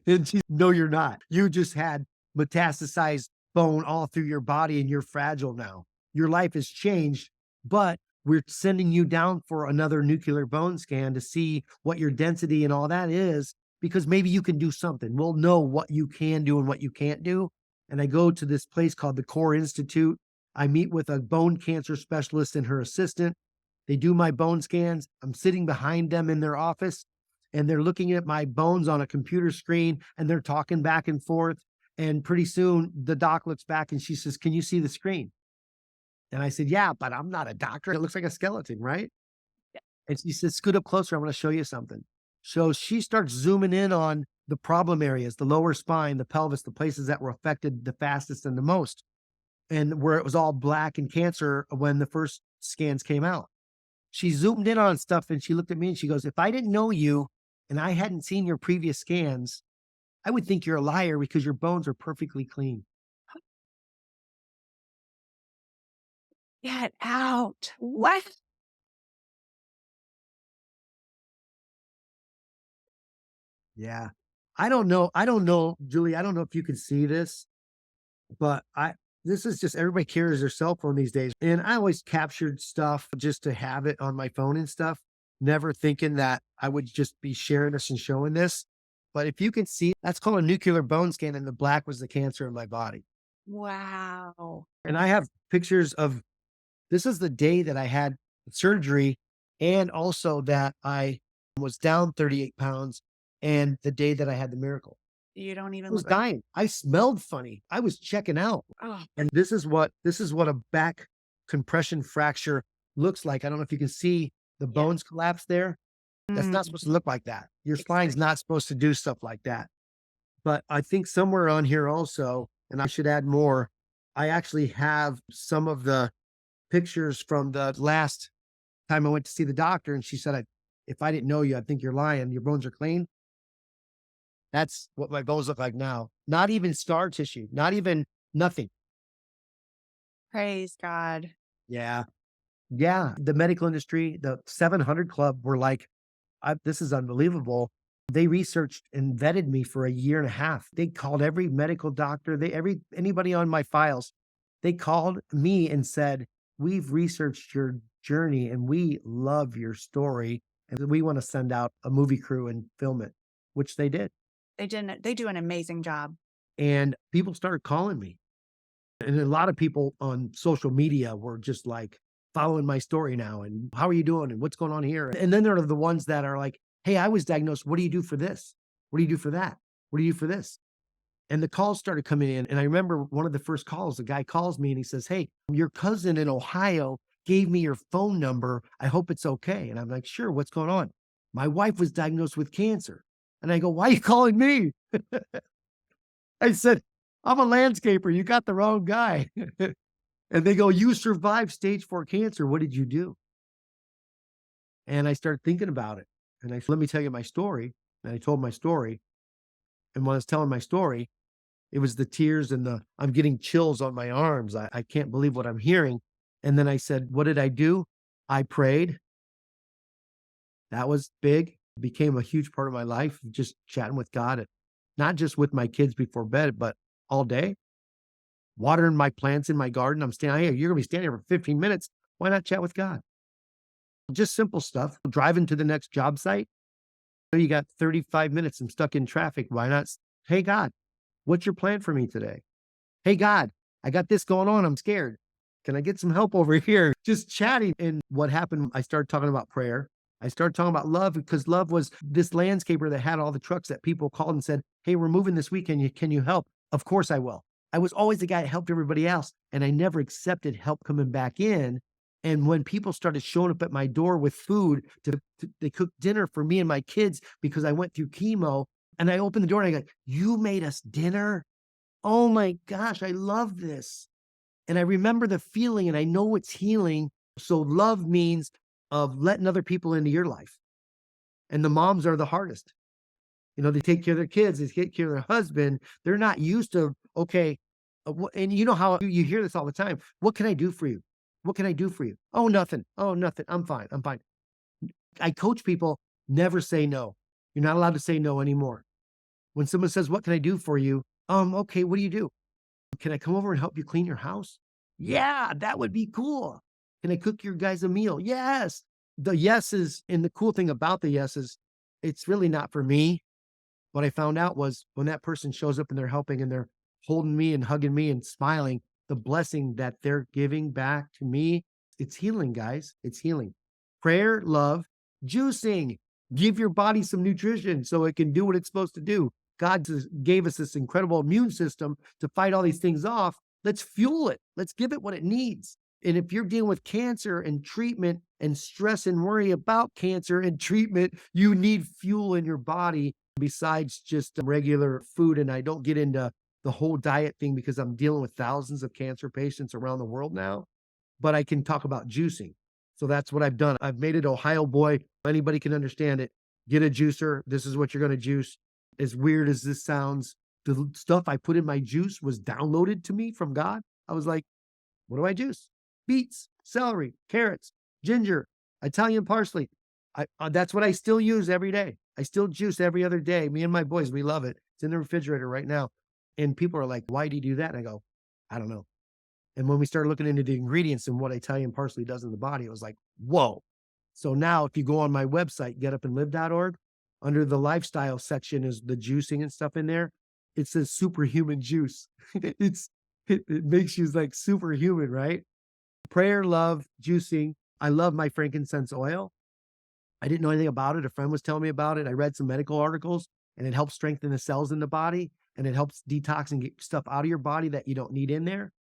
S1: And she, "No, you're not. You just had metastasized bone all through your body and you're fragile now. Your life has changed, but we're sending you down for another nuclear bone scan to see what your density and all that is, because maybe you can do something. We'll know what you can do and what you can't do." And I go to this place called the Core Institute. I meet with a bone cancer specialist and her assistant. They do my bone scans. I'm sitting behind them in their office and they're looking at my bones on a computer screen and they're talking back and forth. And pretty soon the doc looks back and she says, "Can you see the screen?" And I said, "Yeah, but I'm not a doctor. It looks like a skeleton, right?"
S2: Yeah.
S1: And she said, "Scoot up closer. I want to show you something." So she starts zooming in on the problem areas, the lower spine, the pelvis, the places that were affected the fastest and the most, and where it was all black and cancer when the first scans came out. She zoomed in on stuff and she looked at me and she goes, "If I didn't know you and I hadn't seen your previous scans, I would think you're a liar because your bones are perfectly clean."
S2: Get out. What?
S1: Yeah. I don't know, Julie, I don't know if you can see this, but this is just everybody carries their cell phone these days. And I always captured stuff just to have it on my phone and stuff, never thinking that I would just be sharing this and showing this. But if you can see, that's called a nuclear bone scan, and the black was the cancer in my body.
S2: Wow.
S1: And I have pictures of this is the day that I had surgery, and also that I was down 38 pounds, and the day that I had the miracle.
S2: You don't
S1: I
S2: even
S1: was
S2: look like,
S1: dying. I smelled funny. I was checking out.
S2: oh,
S1: And this is what a back compression fracture looks like. I don't know if you can see the
S2: yeah.
S1: bones collapse there. That's not supposed to look like that. Your spine's
S2: Exactly.
S1: not supposed to do stuff like that. But I think somewhere on here also, and I should add more, I actually have some of the pictures from the last time I went to see the doctor. And she said, if I didn't know you, I think you're lying. Your bones are clean. That's what my bones look like now. Not even scar tissue, not even nothing.
S2: Praise God.
S1: Yeah. Yeah. The medical industry, the 700 Club were like, this is unbelievable. They researched and vetted me for a year and a half. They called every medical doctor, anybody on my files. They called me and said, "We've researched your journey and we love your story. And we want to send out a movie crew and film it," which they did.
S2: They do an amazing job.
S1: And people started calling me. And a lot of people on social media were just like, following my story now. And how are you doing? And what's going on here? And then there are the ones that are like, hey, I was diagnosed. What do you do for this? What do you do for that? What do you do for this? And the calls started coming in. And I remember one of the first calls, the guy calls me and he says, hey, your cousin in Ohio gave me your phone number. I hope it's okay. And I'm like, sure, what's going on? My wife was diagnosed with cancer. And I go, why are you calling me? I said, I'm a landscaper. You got the wrong guy. And they go, you survived stage 4 cancer. What did you do? And I started thinking about it. And I said, let me tell you my story. And I told my story. And when I was telling my story, it was the tears and I'm getting chills on my arms. I can't believe what I'm hearing. And then I said, what did I do? I prayed. That was big. It became a huge part of my life, just chatting with God, not just with my kids before bed, but all day. Watering my plants in my garden. I'm standing here. You're going to be standing here for 15 minutes. Why not chat with God? Just simple stuff. Driving to the next job site. You got 35 minutes. I'm stuck in traffic. Why not? Hey, God, what's your plan for me today? Hey, God, I got this going on. I'm scared. Can I get some help over here? Just chatting. And what happened, I started talking about prayer. I started talking about love because love was this landscaper that had all the trucks that people called and said, hey, we're moving this weekend. Can you help? Of course I will. I was always the guy that helped everybody else. And I never accepted help coming back in. And when people started showing up at my door with food, they cooked dinner for me and my kids because I went through chemo. And I opened the door and I go, you made us dinner? Oh my gosh, I love this. And I remember the feeling and I know it's healing. So love means of letting other people into your life. And the moms are the hardest. They take care of their kids, they take care of their husband. They're not used to, okay. And you know how you hear this all the time. What can I do for you? What can I do for you? Oh, nothing. Oh, nothing. I'm fine. I'm fine. I coach people, never say no. You're not allowed to say no anymore. When someone says, what can I do for you? Okay, what do you do? Can I come over and help you clean your house? Yeah, that would be cool. Can I cook your guys a meal? Yes. The yeses, and the cool thing about the yeses, it's really not for me. What I found out was when that person shows up and they're helping and they're holding me and hugging me and smiling, the blessing that they're giving back to me, it's healing, guys. It's healing. Prayer, love, juicing. Give your body some nutrition so it can do what it's supposed to do. God gave us this incredible immune system to fight all these things off. Let's fuel it. Let's give it what it needs. And if you're dealing with cancer and treatment and stress and worry about cancer and treatment, you need fuel in your body besides just regular food. And I don't get into the whole diet thing because I'm dealing with thousands of cancer patients around the world now, but I can talk about juicing. So that's what I've done. I've made it Ohio boy. Anybody can understand it. Get a juicer. This is what you're going to juice. As weird as this sounds, the stuff I put in my juice was downloaded to me from God. I was like, what do I juice? Beets, celery, carrots, ginger, Italian parsley. That's what I still use every day. I still juice every other day. Me and my boys, we love it. It's in the refrigerator right now. And people are like, why do you do that? And I go, I don't know. And when we started looking into the ingredients and what Italian parsley does in the body, it was like, whoa. So now if you go on my website, getupandlive.org, under the lifestyle section is the juicing and stuff in there. It says superhuman juice. It makes you like superhuman, right? Prayer, love, juicing. I love my frankincense oil. I didn't know anything about it. A friend was telling me about it. I read some medical articles and it helps strengthen the cells in the body and it helps detox and get stuff out of your body that you don't need in there.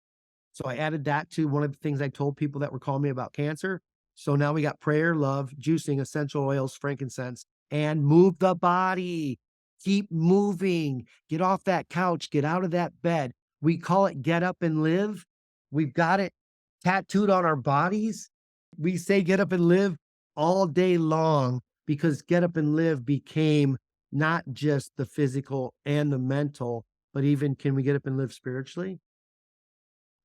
S1: So I added that to one of the things I told people that were calling me about cancer. So now we got prayer, love, juicing, essential oils, frankincense, and move the body. Keep moving. Get off that couch. Get out of that bed. We call it get up and live. We've got it tattooed on our bodies. We say get up and live all day long because get up and live became not just the physical and the mental, but even can we get up and live spiritually?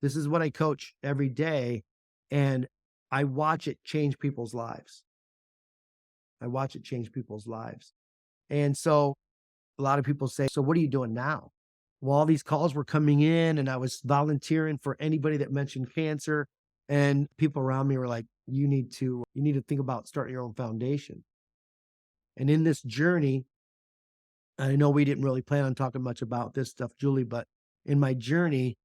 S1: This is what I coach every day, and I watch it change people's lives. I watch it change people's lives. And so a lot of people say, so what are you doing now? Well, all these calls were coming in and I was volunteering for anybody that mentioned cancer. And people around me were like, you need to think about starting your own foundation. And in this journey, I know we didn't really plan on talking much about this stuff, Julie, but in my journey,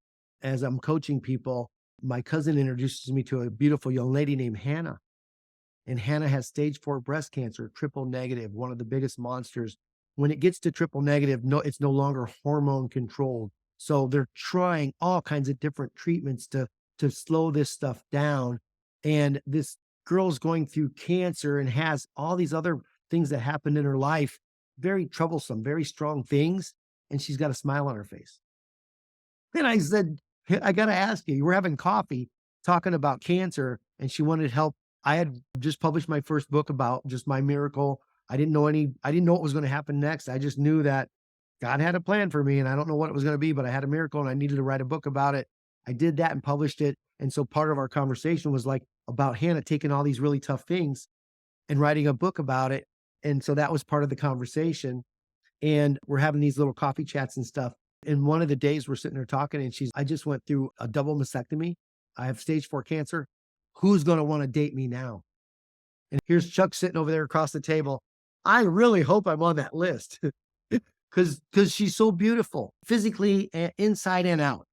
S1: as I'm coaching people, My cousin introduces me to a beautiful young lady named Hannah. And Hannah has stage 4 breast cancer, triple negative, one of the biggest monsters. When it gets to triple negative, no, it's no longer hormone controlled. So they're trying all kinds of different treatments to slow this stuff down. And this girl's going through cancer and has all these other things that happened in her life, very troublesome, very strong things. And she's got a smile on her face. And I said, "Hey, I got to ask you, we're having coffee talking about cancer, and she wanted help. I had just published my first book about just my miracle. I didn't know what was going to happen next. I just knew that God had a plan for me, and I don't know what it was going to be, but I had a miracle and I needed to write a book about it. I did that and published it. And so part of our conversation was like about Hannah taking all these really tough things and writing a book about it. And so that was part of the conversation. And we're having these little coffee chats and stuff. And one of the days we're sitting there talking, and I just went through a double mastectomy. I have stage 4 cancer. Who's going to want to date me now? And here's Chuck sitting over there across the table. I really hope I'm on that list because she's so beautiful, physically, inside and out.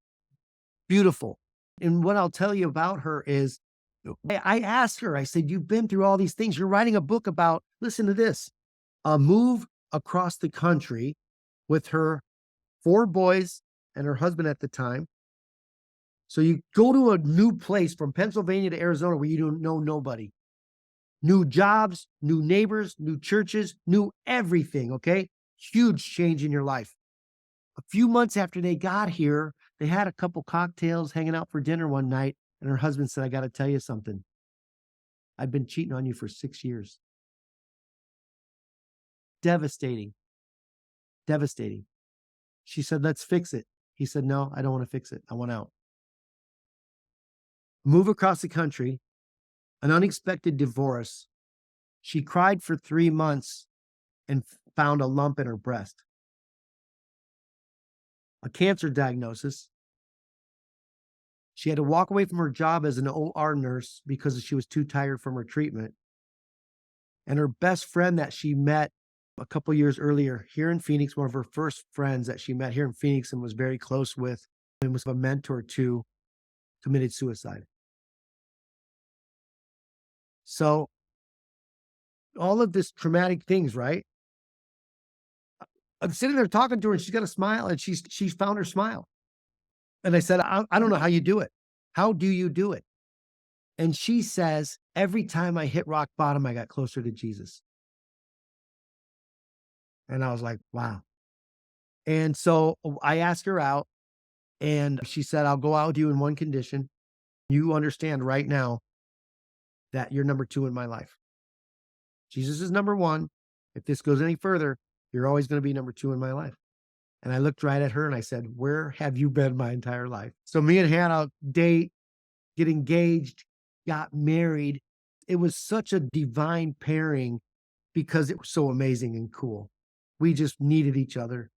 S1: Beautiful. And what I'll tell you about her is I asked her, I said, "You've been through all these things. You're writing a book about," listen to this, a move across the country with her 4 boys and her husband at the time. So you go to a new place from Pennsylvania to Arizona where you don't know nobody. New jobs, new neighbors, new churches, new everything, okay? Huge change in your life. A few months after they got here, they had a couple cocktails hanging out for dinner one night, and her husband said, "I got to tell you something. I've been cheating on you for 6 years." Devastating. Devastating. She said, "Let's fix it." He said, "No, I don't want to fix it. I want out." Move across the country, an unexpected divorce. She cried for 3 months and found a lump in her breast. A cancer diagnosis. She had to walk away from her job as an OR nurse because she was too tired from her treatment. And her best friend that she met a couple years earlier here in Phoenix, one of her first friends that she met here in Phoenix and was very close with and was a mentor to, committed suicide. So all of this traumatic things, right? I'm sitting there talking to her and she's got a smile and she's found her smile. And I said, I don't know how you do it. How do you do it? And she says, "Every time I hit rock bottom, I got closer to Jesus." And I was like, wow. And so I asked her out and she said, "I'll go out with you in one condition. You understand right now that you're number 2 in my life. Jesus is number 1. If this goes any further, you're always going to be number 2 in my life." And I looked right at her and I said, "Where have you been my entire life?" So me and Hannah date, get engaged, got married. It was such a divine pairing because it was so amazing and cool. We just needed each other.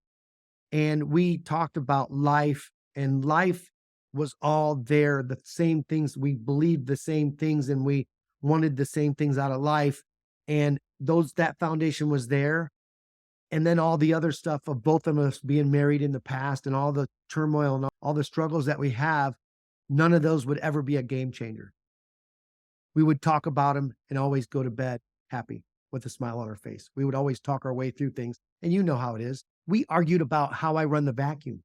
S1: And we talked about life, and life was all there. The same things. We believed the same things and we wanted the same things out of life. And that foundation was there. And then all the other stuff of both of us being married in the past and all the turmoil and all the struggles that we have, none of those would ever be a game changer. We would talk about them and always go to bed happy with a smile on our face. We would always talk our way through things. And you know how it is. We argued about how I run the vacuum.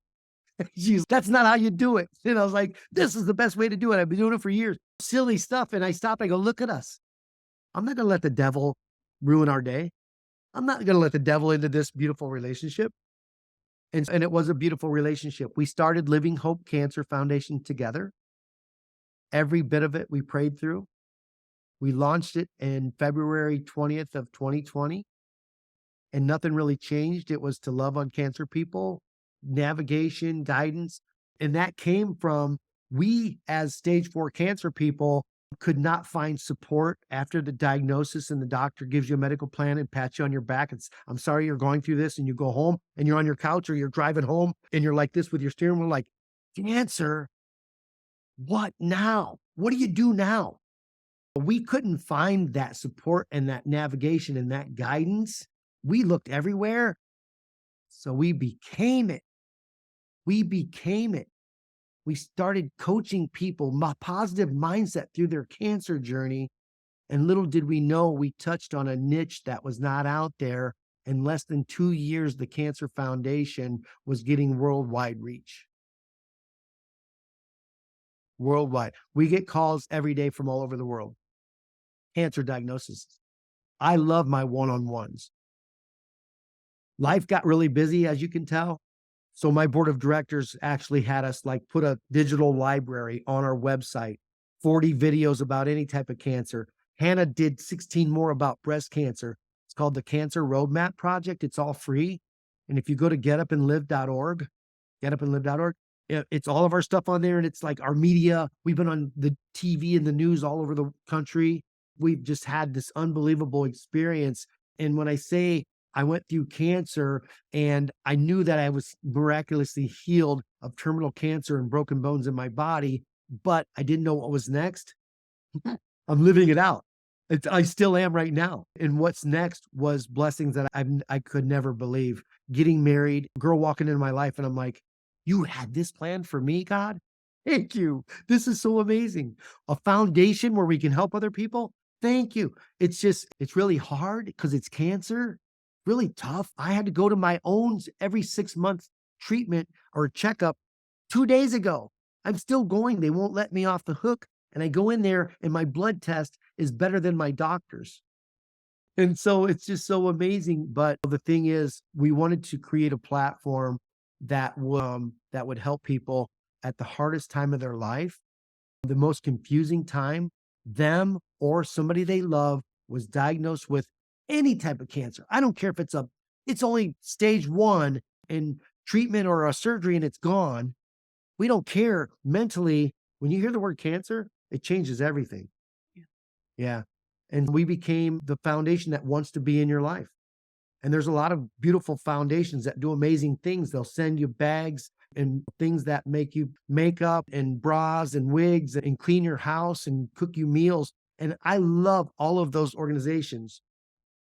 S1: "That's not how you do it." And I was like, "This is the best way to do it. I've been doing it for years." Silly stuff. And I stopped. I go, "Look at us. I'm not going to let the devil ruin our day. I'm not going to let the devil into this beautiful relationship." And it was a beautiful relationship. We started Living Hope Cancer Foundation together. Every bit of it we prayed through. We launched it in February 20th of 2020, and nothing really changed. It was to love on cancer people, navigation, guidance. And that came from we as stage 4 cancer people could not find support after the diagnosis and the doctor gives you a medical plan and pats you on your back. It's, "I'm sorry you're going through this," and you go home and you're on your couch or you're driving home and you're like this with your steering wheel, like, "Cancer, what now? What do you do now?" We couldn't find that support and that navigation and that guidance. We looked everywhere. So we became it. We became it. We started coaching people, positive mindset through their cancer journey. And little did we know, we touched on a niche that was not out there. In less than 2 years, the Cancer Foundation was getting worldwide reach. Worldwide. We get calls every day from all over the world. Cancer diagnosis. I love my one-on-ones. Life got really busy, as you can tell. So my board of directors actually had us like put a digital library on our website, 40 videos about any type of cancer. Hannah did 16 more about breast cancer. It's called the Cancer Roadmap Project. It's all free. And if you go to getupandlive.org, getupandlive.org, it's all of our stuff on there. And it's like our media. We've been on the TV and the news all over the country. We've just had this unbelievable experience. And when I say I went through cancer and I knew that I was miraculously healed of terminal cancer and broken bones in my body, but I didn't know what was next. I'm living it out. I still am right now. And what's next was blessings that I could never believe. Getting married, girl walking into my life, and I'm like, you had this plan for me, God? Thank you. This is so amazing. A foundation where we can help other people. Thank you. It's really hard because it's cancer, really tough. I had to go to my own every 6 months treatment or checkup 2 days ago. I'm still going. They won't let me off the hook. And I go in there and my blood test is better than my doctor's. And so it's just so amazing. But the thing is, we wanted to create a platform that would help people at the hardest time of their life, the most confusing time, them or somebody they love was diagnosed with any type of cancer. I don't care if it's only stage 1 and treatment or a surgery and it's gone. We don't care mentally. When you hear the word cancer, it changes everything.
S2: Yeah.
S1: Yeah. And we became the foundation that wants to be in your life. And there's a lot of beautiful foundations that do amazing things. They'll send you bags and things that make you makeup and bras and wigs and clean your house and cook you meals. And I love all of those organizations.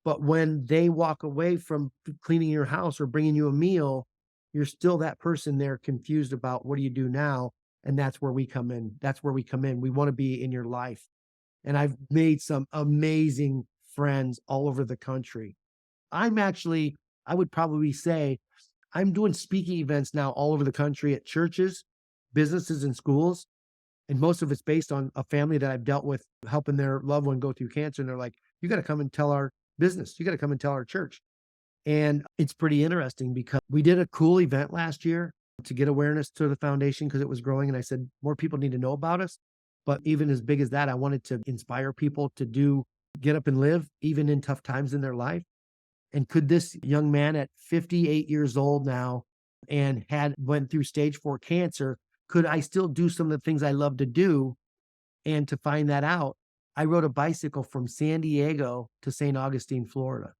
S1: But when they walk away from cleaning your house or bringing you a meal, you're still that person there confused about what do you do now? And that's where we come in. That's where we come in. We want to be in your life. And I've made some amazing friends all over the country. I would probably say I'm doing speaking events now all over the country at churches, businesses, and schools. And most of it's based on a family that I've dealt with helping their loved one go through cancer. And they're like, you got to come and tell our business. You got to come and tell our church. And it's pretty interesting because we did a cool event last year to get awareness to the foundation because it was growing. And I said, more people need to know about us. But even as big as that, I wanted to inspire people to get up and live, even in tough times in their life. And could this young man at 58 years old now and went through stage 4 cancer, could I still do some of the things I love to do? And to find that out, I rode a bicycle from San Diego to St. Augustine, Florida.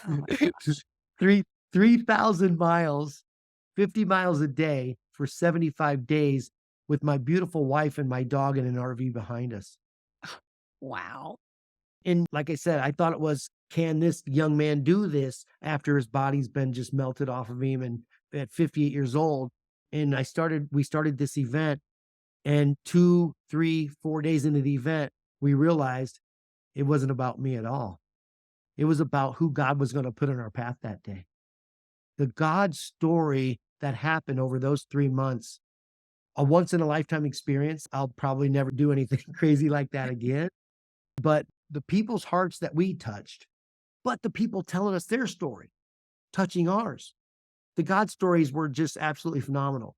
S2: Oh my gosh.
S1: 3,000 miles, 50 miles a day for 75 days with my beautiful wife and my dog in an RV behind us.
S2: Wow.
S1: And like I said, I thought it was, can this young man do this after his body's been just melted off of him and at 58 years old? And we started this event, and 2, 3, 4 days into the event, we realized it wasn't about me at all. It was about who God was going to put in our path that day. The God story that happened over those 3 months, a once in a lifetime experience. I'll probably never do anything crazy like that again. But the people's hearts that we touched, but the people telling us their story, touching ours. The God stories were just absolutely phenomenal.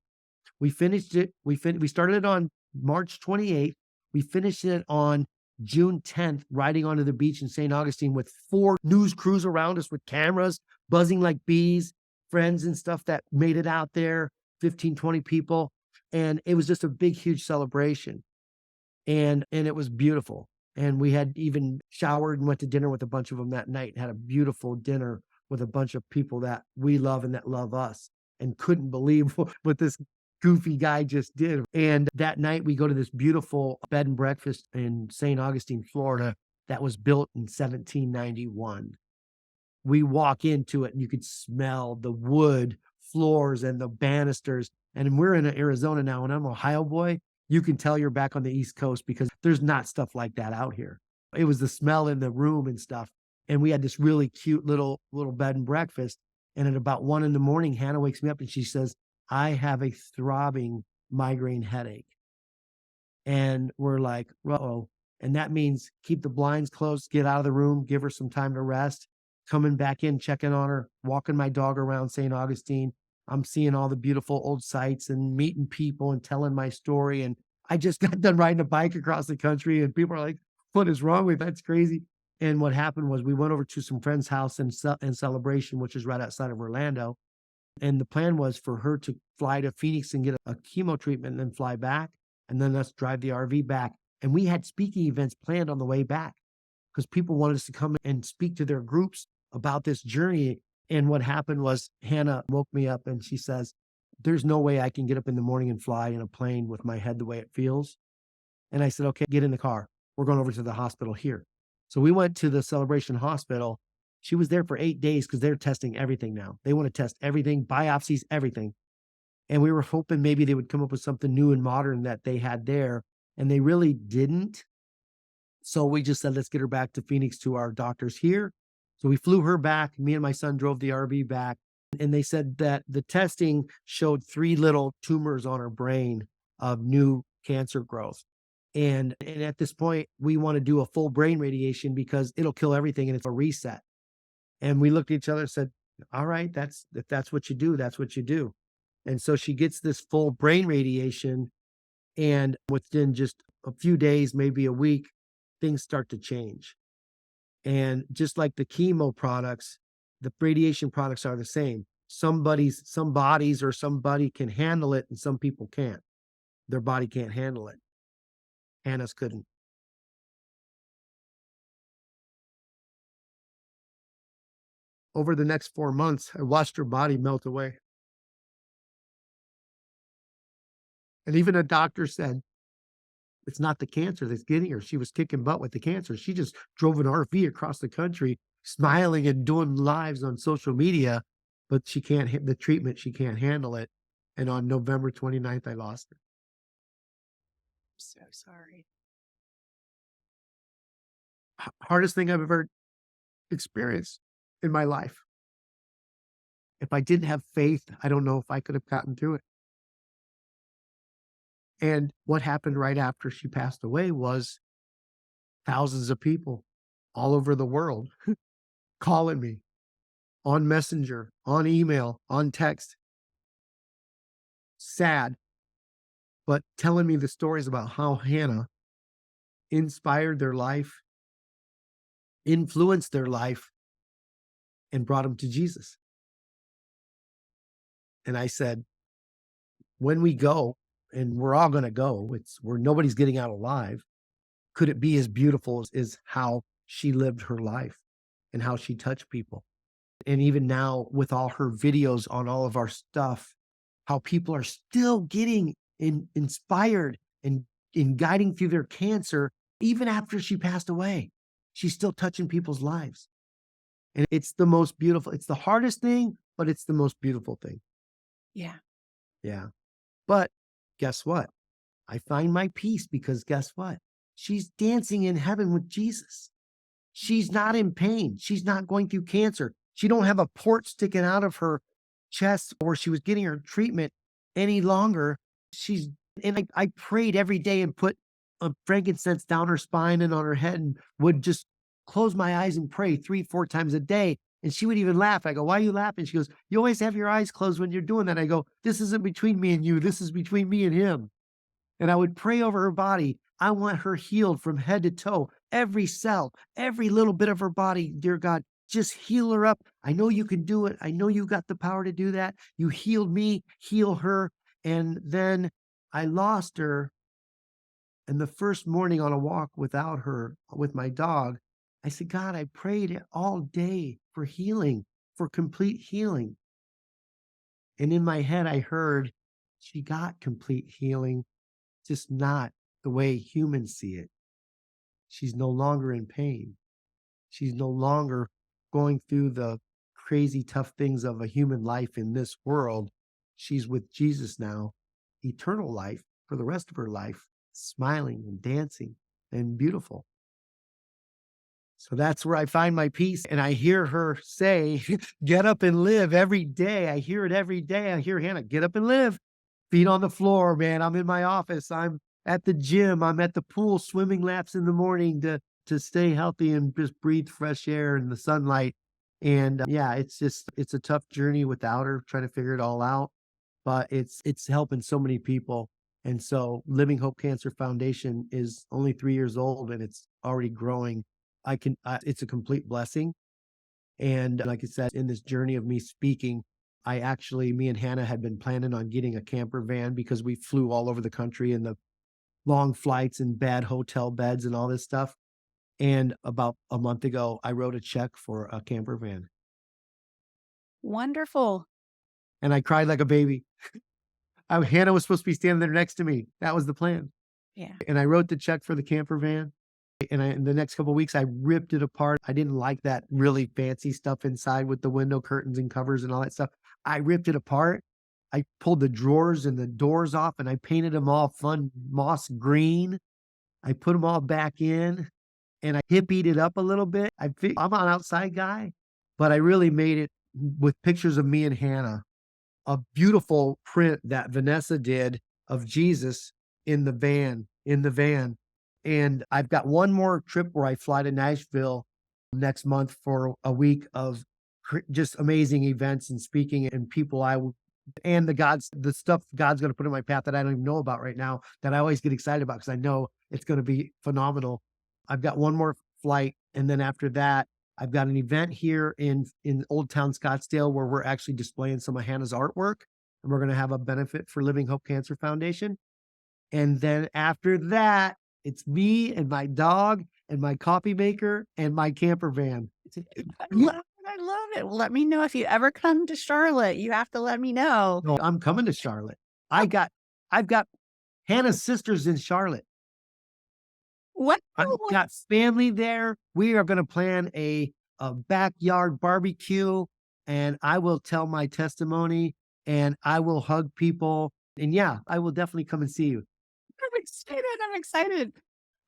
S1: We finished it. We started it on March 28th. We finished it on June 10th, riding onto the beach in St. Augustine with 4 news crews around us with cameras, buzzing like bees, friends and stuff that made it out there, 15, 20 people. And it was just a big, huge celebration. And it was beautiful. And we had even showered and went to dinner with a bunch of them that night, had a beautiful dinner with a bunch of people that we love and that love us, and couldn't believe what this goofy guy just did. And that night we go to this beautiful bed and breakfast in St. Augustine, Florida, that was built in 1791. We walk into it and you could smell the wood floors and the banisters. And we're in Arizona now, and I'm an Ohio boy. You can tell you're back on the East Coast because there's not stuff like that out here. It was the smell in the room and stuff. And we had this really cute little bed and breakfast. And at about 1 a.m, Hannah wakes me up and she says, I have a throbbing migraine headache. And we're like, uh-oh. And that means keep the blinds closed, get out of the room, give her some time to rest, coming back in, checking on her, walking my dog around St. Augustine. I'm seeing all the beautiful old sites and meeting people and telling my story. And I just got done riding a bike across the country and people are like, what is wrong with you? That's crazy. And what happened was we went over to some friend's house in Celebration, which is right outside of Orlando. And the plan was for her to fly to Phoenix and get a chemo treatment and then fly back. And then us drive the RV back. And we had speaking events planned on the way back because people wanted us to come and speak to their groups about this journey. And what happened was Hannah woke me up and she says, there's no way I can get up in the morning and fly in a plane with my head the way it feels. And I said, okay, get in the car. We're going over to the hospital here. So we went to the Celebration Hospital. She was there for 8 days because they're testing everything now. They want to test everything, biopsies, everything. And we were hoping maybe they would come up with something new and modern that they had there. And they really didn't. So we just said, let's get her back to Phoenix to our doctors here. So we flew her back. Me and my son drove the RV back. And they said that the testing showed 3 little tumors on her brain of new cancer growth. And at this point, we want to do a full brain radiation because it'll kill everything and it's a reset. And we looked at each other and said, all right, if that's what you do, that's what you do. And so she gets this full brain radiation. And within just a few days, maybe a week, things start to change. And just like the chemo products, the radiation products are the same. Some bodies or somebody can handle it and some people can't. Their body can't handle it. Hannah's couldn't. Over the next 4 months, I watched her body melt away. And even a doctor said, it's not the cancer that's getting her. She was kicking butt with the cancer. She just drove an RV across the country, smiling and doing lives on social media, but she can't hit the treatment. She can't handle it. And on November 29th, I lost her.
S2: So sorry.
S1: Hardest thing I've ever experienced in my life. If I didn't have faith, I don't know if I could have gotten through it. And what happened right after she passed away was thousands of people all over the world calling me on Messenger, on email, on text, sad, but telling me the stories about how Hannah inspired their life, influenced their life, and brought them to Jesus. And I said, when we go, and we're all going to go, where nobody's getting out alive, could it be as beautiful as how she lived her life and how she touched people? And even now with all her videos on all of our stuff, how people are still getting inspired and in guiding through their cancer, even after she passed away. She's still touching people's lives. And it's the most beautiful. It's the hardest thing, but it's the most beautiful thing.
S2: Yeah.
S1: Yeah. But guess what? I find my peace because guess what? She's dancing in heaven with Jesus. She's not in pain. She's not going through cancer. She don't have a port sticking out of her chest or she was getting her treatment any longer. I prayed every day and put a frankincense down her spine and on her head and would just close my eyes and pray 3-4 times a day. And she would even laugh. I go, why are you laughing? She goes, you always have your eyes closed when you're doing that. I go, this isn't between me and you. This is between me and him. And I would pray over her body. I want her healed from head to toe, every cell, every little bit of her body. Dear God, just heal her up. I know you can do it. I know you got the power to do that. You healed me, heal her. And then I lost her. And the first morning on a walk without her, with my dog, I said, God, I prayed all day for healing, for complete healing. And in my head, I heard she got complete healing, just not the way humans see it. She's no longer in pain. She's no longer going through the crazy tough things of a human life in this world. she's with Jesus now, eternal life for the rest of her life, smiling and dancing and beautiful. So that's where I find my peace. And I hear her say, get up and live every day. I hear it every day. I hear Hannah, get up and live. Feet on the floor, man. I'm in my office. I'm at the gym. I'm at the pool, swimming laps in the morning to stay healthy and just breathe fresh air and the sunlight. And yeah, it's a tough journey without her, trying to figure it all out. But it's helping so many people. And so Living Hope Cancer Foundation is only 3 years old and it's already growing. It's a complete blessing. And like I said, in this journey of me speaking, me and Hannah had been planning on getting a camper van because we flew all over the country and the long flights and bad hotel beds and all this stuff. And about a month ago, I wrote a check for a camper van
S2: Wonderful.
S1: and I cried like a baby. Hannah was supposed to be standing there next to me. That was the plan.
S2: Yeah.
S1: And I wrote the check for the camper van. And in the next couple of weeks, I ripped it apart. I didn't like that really fancy stuff inside with the window curtains and covers and all that stuff. I ripped it apart. I pulled the drawers and the doors off and I painted them all fun moss green. I put them all back in and I hippied it up a little bit. I'm an outside guy, but I really made it with pictures of me and Hannah, a beautiful print that Vanessa did of Jesus in the van. And I've got one more trip where I fly to Nashville next month for a week of just amazing events and speaking and people and the stuff God's going to put in my path that I don't even know about right now that I always get excited about because I know it's going to be phenomenal. I've got one more flight. And then after that, I've got an event here in Old Town Scottsdale where we're actually displaying some of Hannah's artwork and we're going to have a benefit for Living Hope Cancer Foundation. And then after that, it's me and my dog and my coffee maker and my camper van.
S2: I love it. Well, let me know if you ever come to Charlotte. You have to let me know.
S1: No, I'm coming to Charlotte. I've got Hannah's sisters in Charlotte.
S2: What?
S1: I've got family there. We are going to plan a backyard barbecue and I will tell my testimony and I will hug people. And yeah, I will definitely come and see you.
S2: I'm excited. I'm excited.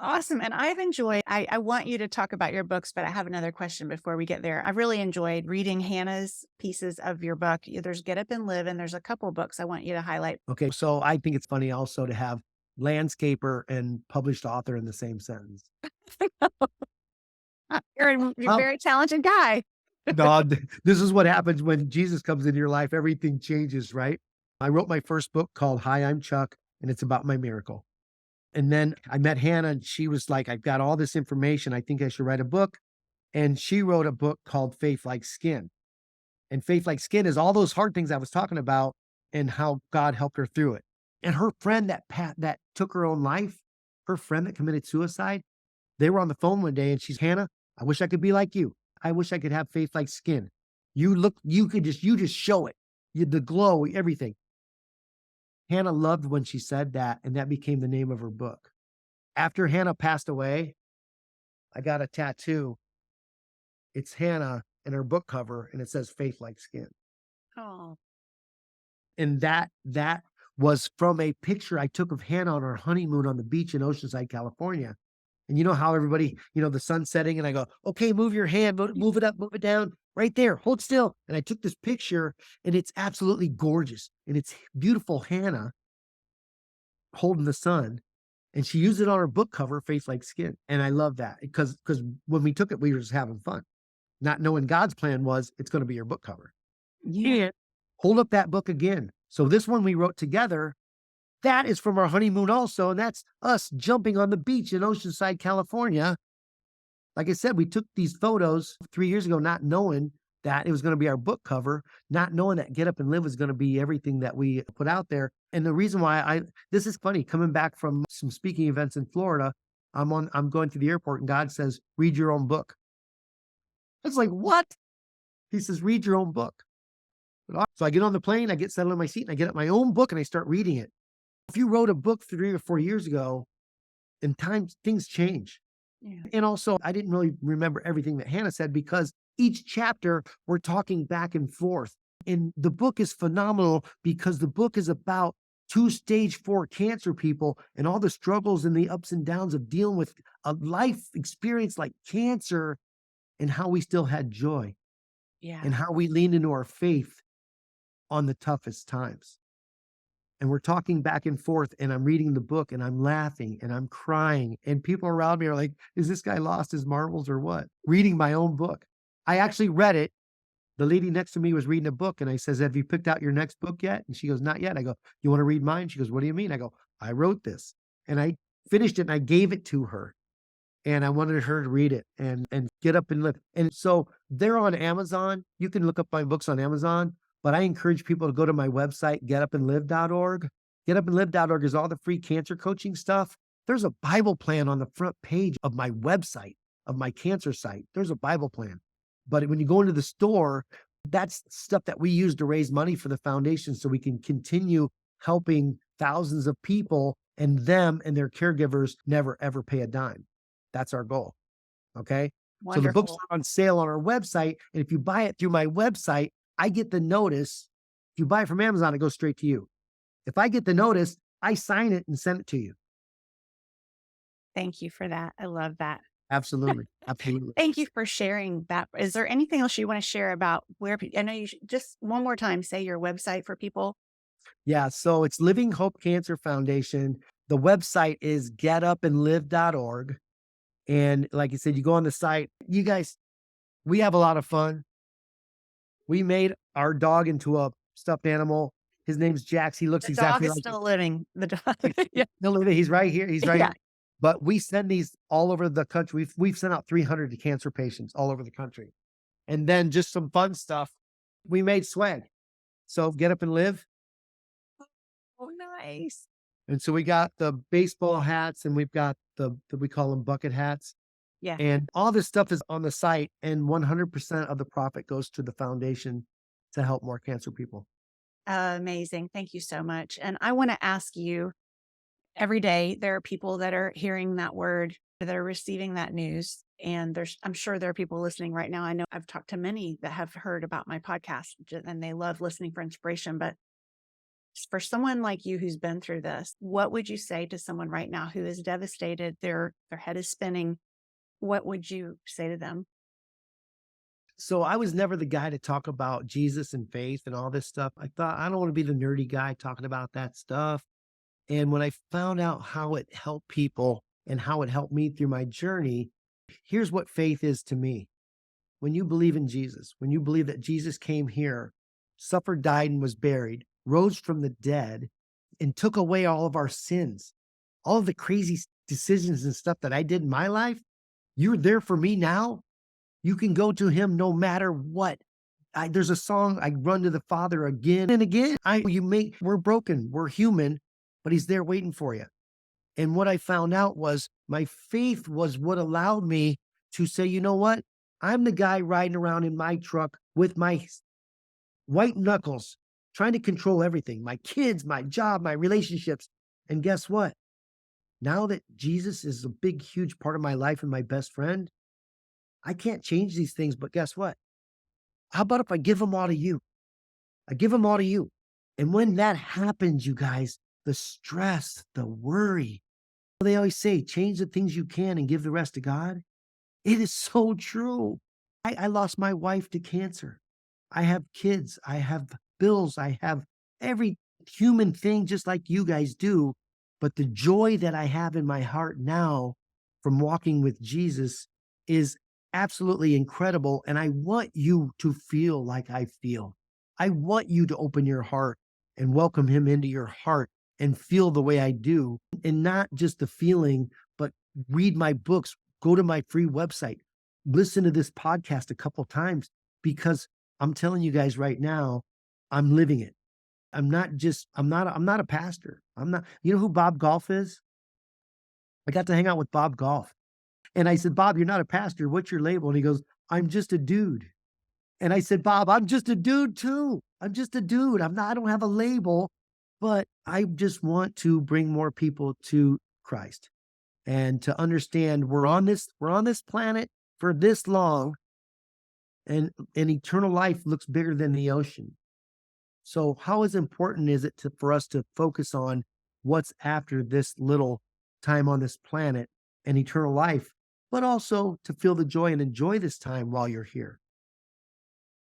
S2: Awesome. And I've enjoyed, I want you to talk about your books, but I have another question before we get there. I've really enjoyed reading Hannah's pieces of your book. There's Get Up and Live, and there's a couple books I want you to highlight.
S1: Okay. So I think it's funny also to have landscaper and published author in the same sentence.
S2: You're a very talented guy.
S1: No, this is what happens when Jesus comes into your life. Everything changes, right? I wrote my first book called Hi, I'm Chuck, and it's about my miracle. And then I met Hannah and she was like, I've got all this information. I think I should write a book. And she wrote a book called Faith Like Skin. And Faith Like Skin is all those hard things I was talking about and how God helped her through it. And her friend that took her own life, her friend that committed suicide, they were on the phone one day and she's, Hannah, I wish I could be like you. I wish I could have faith like skin. You just show it. The glow, everything. Hannah loved when she said that, and that became the name of her book. After Hannah passed away, I got a tattoo. It's Hannah and her book cover, and it says Faith Like Skin.
S2: Oh.
S1: And that was from a picture I took of Hannah on our honeymoon on the beach in Oceanside, California. And you know how everybody, the sun's setting, and I go, okay, move your hand, move it up, move it down, right there, hold still. And I took this picture, and it's absolutely gorgeous. And it's beautiful Hannah holding the sun. And she used it on her book cover, Faith Like Skin. And I love that because when we took it, we were just having fun, not knowing God's plan was it's going to be your book cover.
S2: Yeah.
S1: And hold up that book again. So this one we wrote together, that is from our honeymoon also. And that's us jumping on the beach in Oceanside, California. Like I said, we took these photos 3 years ago, not knowing that it was going to be our book cover, not knowing that Get Up and Live was going to be everything that we put out there. And the reason why this is funny, coming back from some speaking events in Florida, I'm going to the airport and God says, read your own book. It's like, what? He says, read your own book. So I get on the plane, I get settled in my seat and I get up my own book and I start reading it. If you wrote a book 3 or 4 years ago, in time, things change. Yeah. And also, I didn't really remember everything that Hannah said because each chapter we're talking back and forth. And the book is phenomenal because the book is about 2 stage 4 cancer people and all the struggles and the ups and downs of dealing with a life experience like cancer, and how we still had joy
S2: Yeah.
S1: and how we leaned into our faith on the toughest times. And we're talking back and forth, and I'm reading the book and I'm laughing and I'm crying. And people around me are like, is this guy lost his marbles or what? Reading my own book. I actually read it. The lady next to me was reading a book, and I says, have you picked out your next book yet? And she goes, not yet. I go, you want to read mine? She goes, what do you mean? I go, I wrote this. And I finished it and I gave it to her. And I wanted her to read it and get up and live. And so they're on Amazon. You can look up my books on Amazon, but I encourage people to go to my website, getupandlive.org. Getupandlive.org is all the free cancer coaching stuff. There's a Bible plan on the front page of my website, of my cancer site. There's a Bible plan. But when you go into the store, that's stuff that we use to raise money for the foundation so we can continue helping thousands of people, and them and their caregivers never, ever pay a dime. That's our goal. Okay. So the books
S2: Wonderful.
S1: are on sale on our website. And if you buy it through my website, I get the notice. If you buy it from Amazon, it goes straight to you. If I get the notice, I sign it and send it to you.
S2: Thank you for that. I love that.
S1: Absolutely. Absolutely.
S2: Thank you for sharing that. Is there anything else you want to share about where I know you just one more time say your website for people?
S1: Yeah. So it's Living Hope Cancer Foundation. The website is getupandlive.org. And like I said, you go on the site, you guys, we have a lot of fun. We made our dog into a stuffed animal. His name's Jax. He looks
S2: The dog
S1: exactly
S2: is
S1: like
S2: still living. The dog. Yeah.
S1: no, look, he's right here. He's right
S2: Yeah.
S1: here. But we send these all over the country. We've sent out 300 to cancer patients all over the country. And then just some fun stuff. We made swag. So Get Up and Live.
S2: Oh, nice.
S1: And so we got the baseball hats, and we've got we call them bucket hats.
S2: Yeah.
S1: And all this stuff is on the site, and 100% of the profit goes to the foundation to help more cancer people.
S2: Amazing. Thank you so much. And I want to ask you, every day there are people that are hearing that word, that are receiving that news. And I'm sure there are people listening right now. I know I've talked to many that have heard about my podcast and they love listening for inspiration. But for someone like you who's been through this, what would you say to someone right now who is devastated? Their head is spinning. What would you say to them?
S1: So I was never the guy to talk about Jesus and faith and all this stuff. I thought, I don't want to be the nerdy guy talking about that stuff. And when I found out how it helped people and how it helped me through my journey, here's what faith is to me. When you believe in Jesus, when you believe that Jesus came here, suffered, died, and was buried, rose from the dead, and took away all of our sins, all of the crazy decisions and stuff that I did in my life, you're there for me now. You can go to him no matter what. There's a song, I run to the Father again and again. We're broken, we're human, but he's there waiting for you. And what I found out was my faith was what allowed me to say, you know what? I'm the guy riding around in my truck with my white knuckles, trying to control everything, my kids, my job, my relationships. And guess what? Now that Jesus is a big, huge part of my life and my best friend, I can't change these things, but guess what? How about if I give them all to you? I give them all to you. And when that happens, you guys, the stress, the worry, they always say, change the things you can and give the rest to God. It is so true. I lost my wife to cancer. I have kids. I have bills. I have every human thing just like you guys do. But the joy that I have in my heart now from walking with Jesus is absolutely incredible. And I want you to feel like I feel. I want you to open your heart and welcome him into your heart and feel the way I do. And not just the feeling, but read my books, go to my free website, listen to this podcast a couple times, because I'm telling you guys right now, I'm living it. I'm not a pastor. You know who Bob Golf is? I got to hang out with Bob Golf. And I said, Bob, you're not a pastor. What's your label? And he goes, I'm just a dude. And I said, Bob, I'm just a dude too. I'm just a dude. I don't have a label, but I just want to bring more people to Christ and to understand we're on this planet for this long, and eternal life looks bigger than the ocean. So how is important is it for us to focus on what's after this little time on this planet and eternal life, but also to feel the joy and enjoy this time while you're here?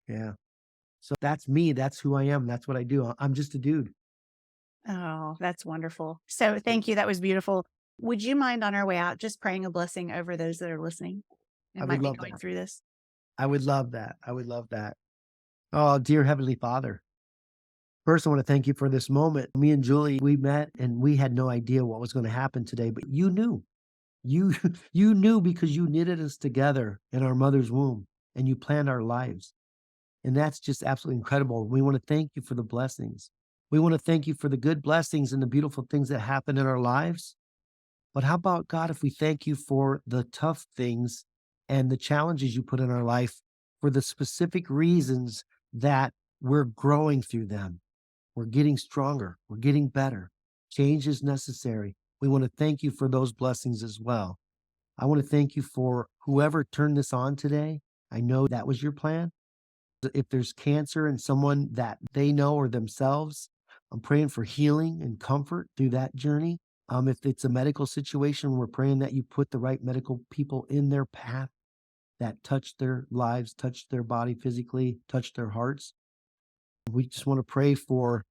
S1: Yeah. So that's me. That's who I am. That's what I do. I'm just a dude.
S2: Oh, that's wonderful. So thank you. That was beautiful. Would you mind on our way out just praying a blessing over those that are listening
S1: I
S2: and
S1: would
S2: might be
S1: love
S2: going
S1: that.
S2: through this?
S1: I would love that. I would love that. Oh, dear Heavenly Father. First, I want to thank you for this moment. Me and Julie, we met and we had no idea what was going to happen today, but you knew. You you knew because you knitted us together in our mother's womb and you planned our lives. And that's just absolutely incredible. We want to thank you for the blessings. We want to thank you for the good blessings and the beautiful things that happen in our lives. But how about God if we thank you for the tough things and the challenges you put in our life for the specific reasons that we're growing through them? We're getting stronger. We're getting better. Change is necessary. We want to thank you for those blessings as well. I want to thank you for whoever turned this on today. I know that was your plan. If there's cancer in someone that they know or themselves, I'm praying for healing and comfort through that journey. If it's a medical situation, we're praying that you put the right medical people in their path that touch their lives, touch their body physically, touch their hearts. We just want to pray for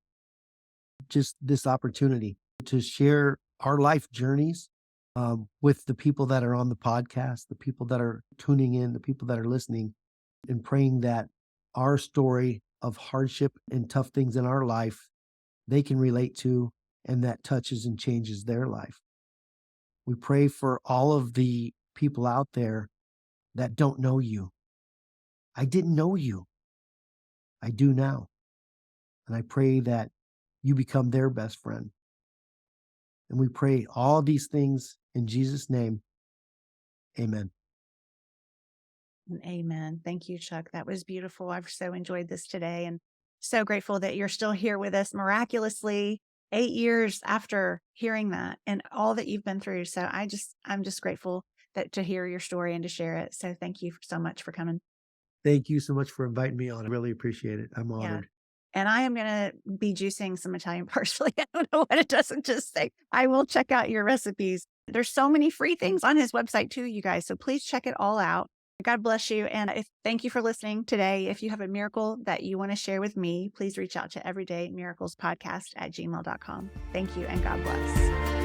S1: just this opportunity to share our life journeys with the people that are on the podcast, the people that are tuning in, the people that are listening, and praying that our story of hardship and tough things in our life they can relate to and that touches and changes their life. We pray for all of the people out there that don't know you. I didn't know you. I do now. And I pray that you become their best friend. And we pray all these things in Jesus' name. Amen.
S2: Amen. Thank you, Chuck. That was beautiful. I've so enjoyed this today and so grateful that you're still here with us miraculously 8 years after hearing that and all that you've been through. So I'm just grateful that to hear your story and to share it. So thank you so much for coming.
S1: Thank you so much for inviting me on. I really appreciate it. I'm
S2: Yeah.
S1: honored.
S2: And I am going to be juicing some Italian parsley. I don't know what it doesn't just say. I will check out your recipes. There's so many free things on his website too, you guys. So please check it all out. God bless you. And thank you for listening today. If you have a miracle that you want to share with me, please reach out to everydaymiraclespodcast@gmail.com. Thank you and God bless.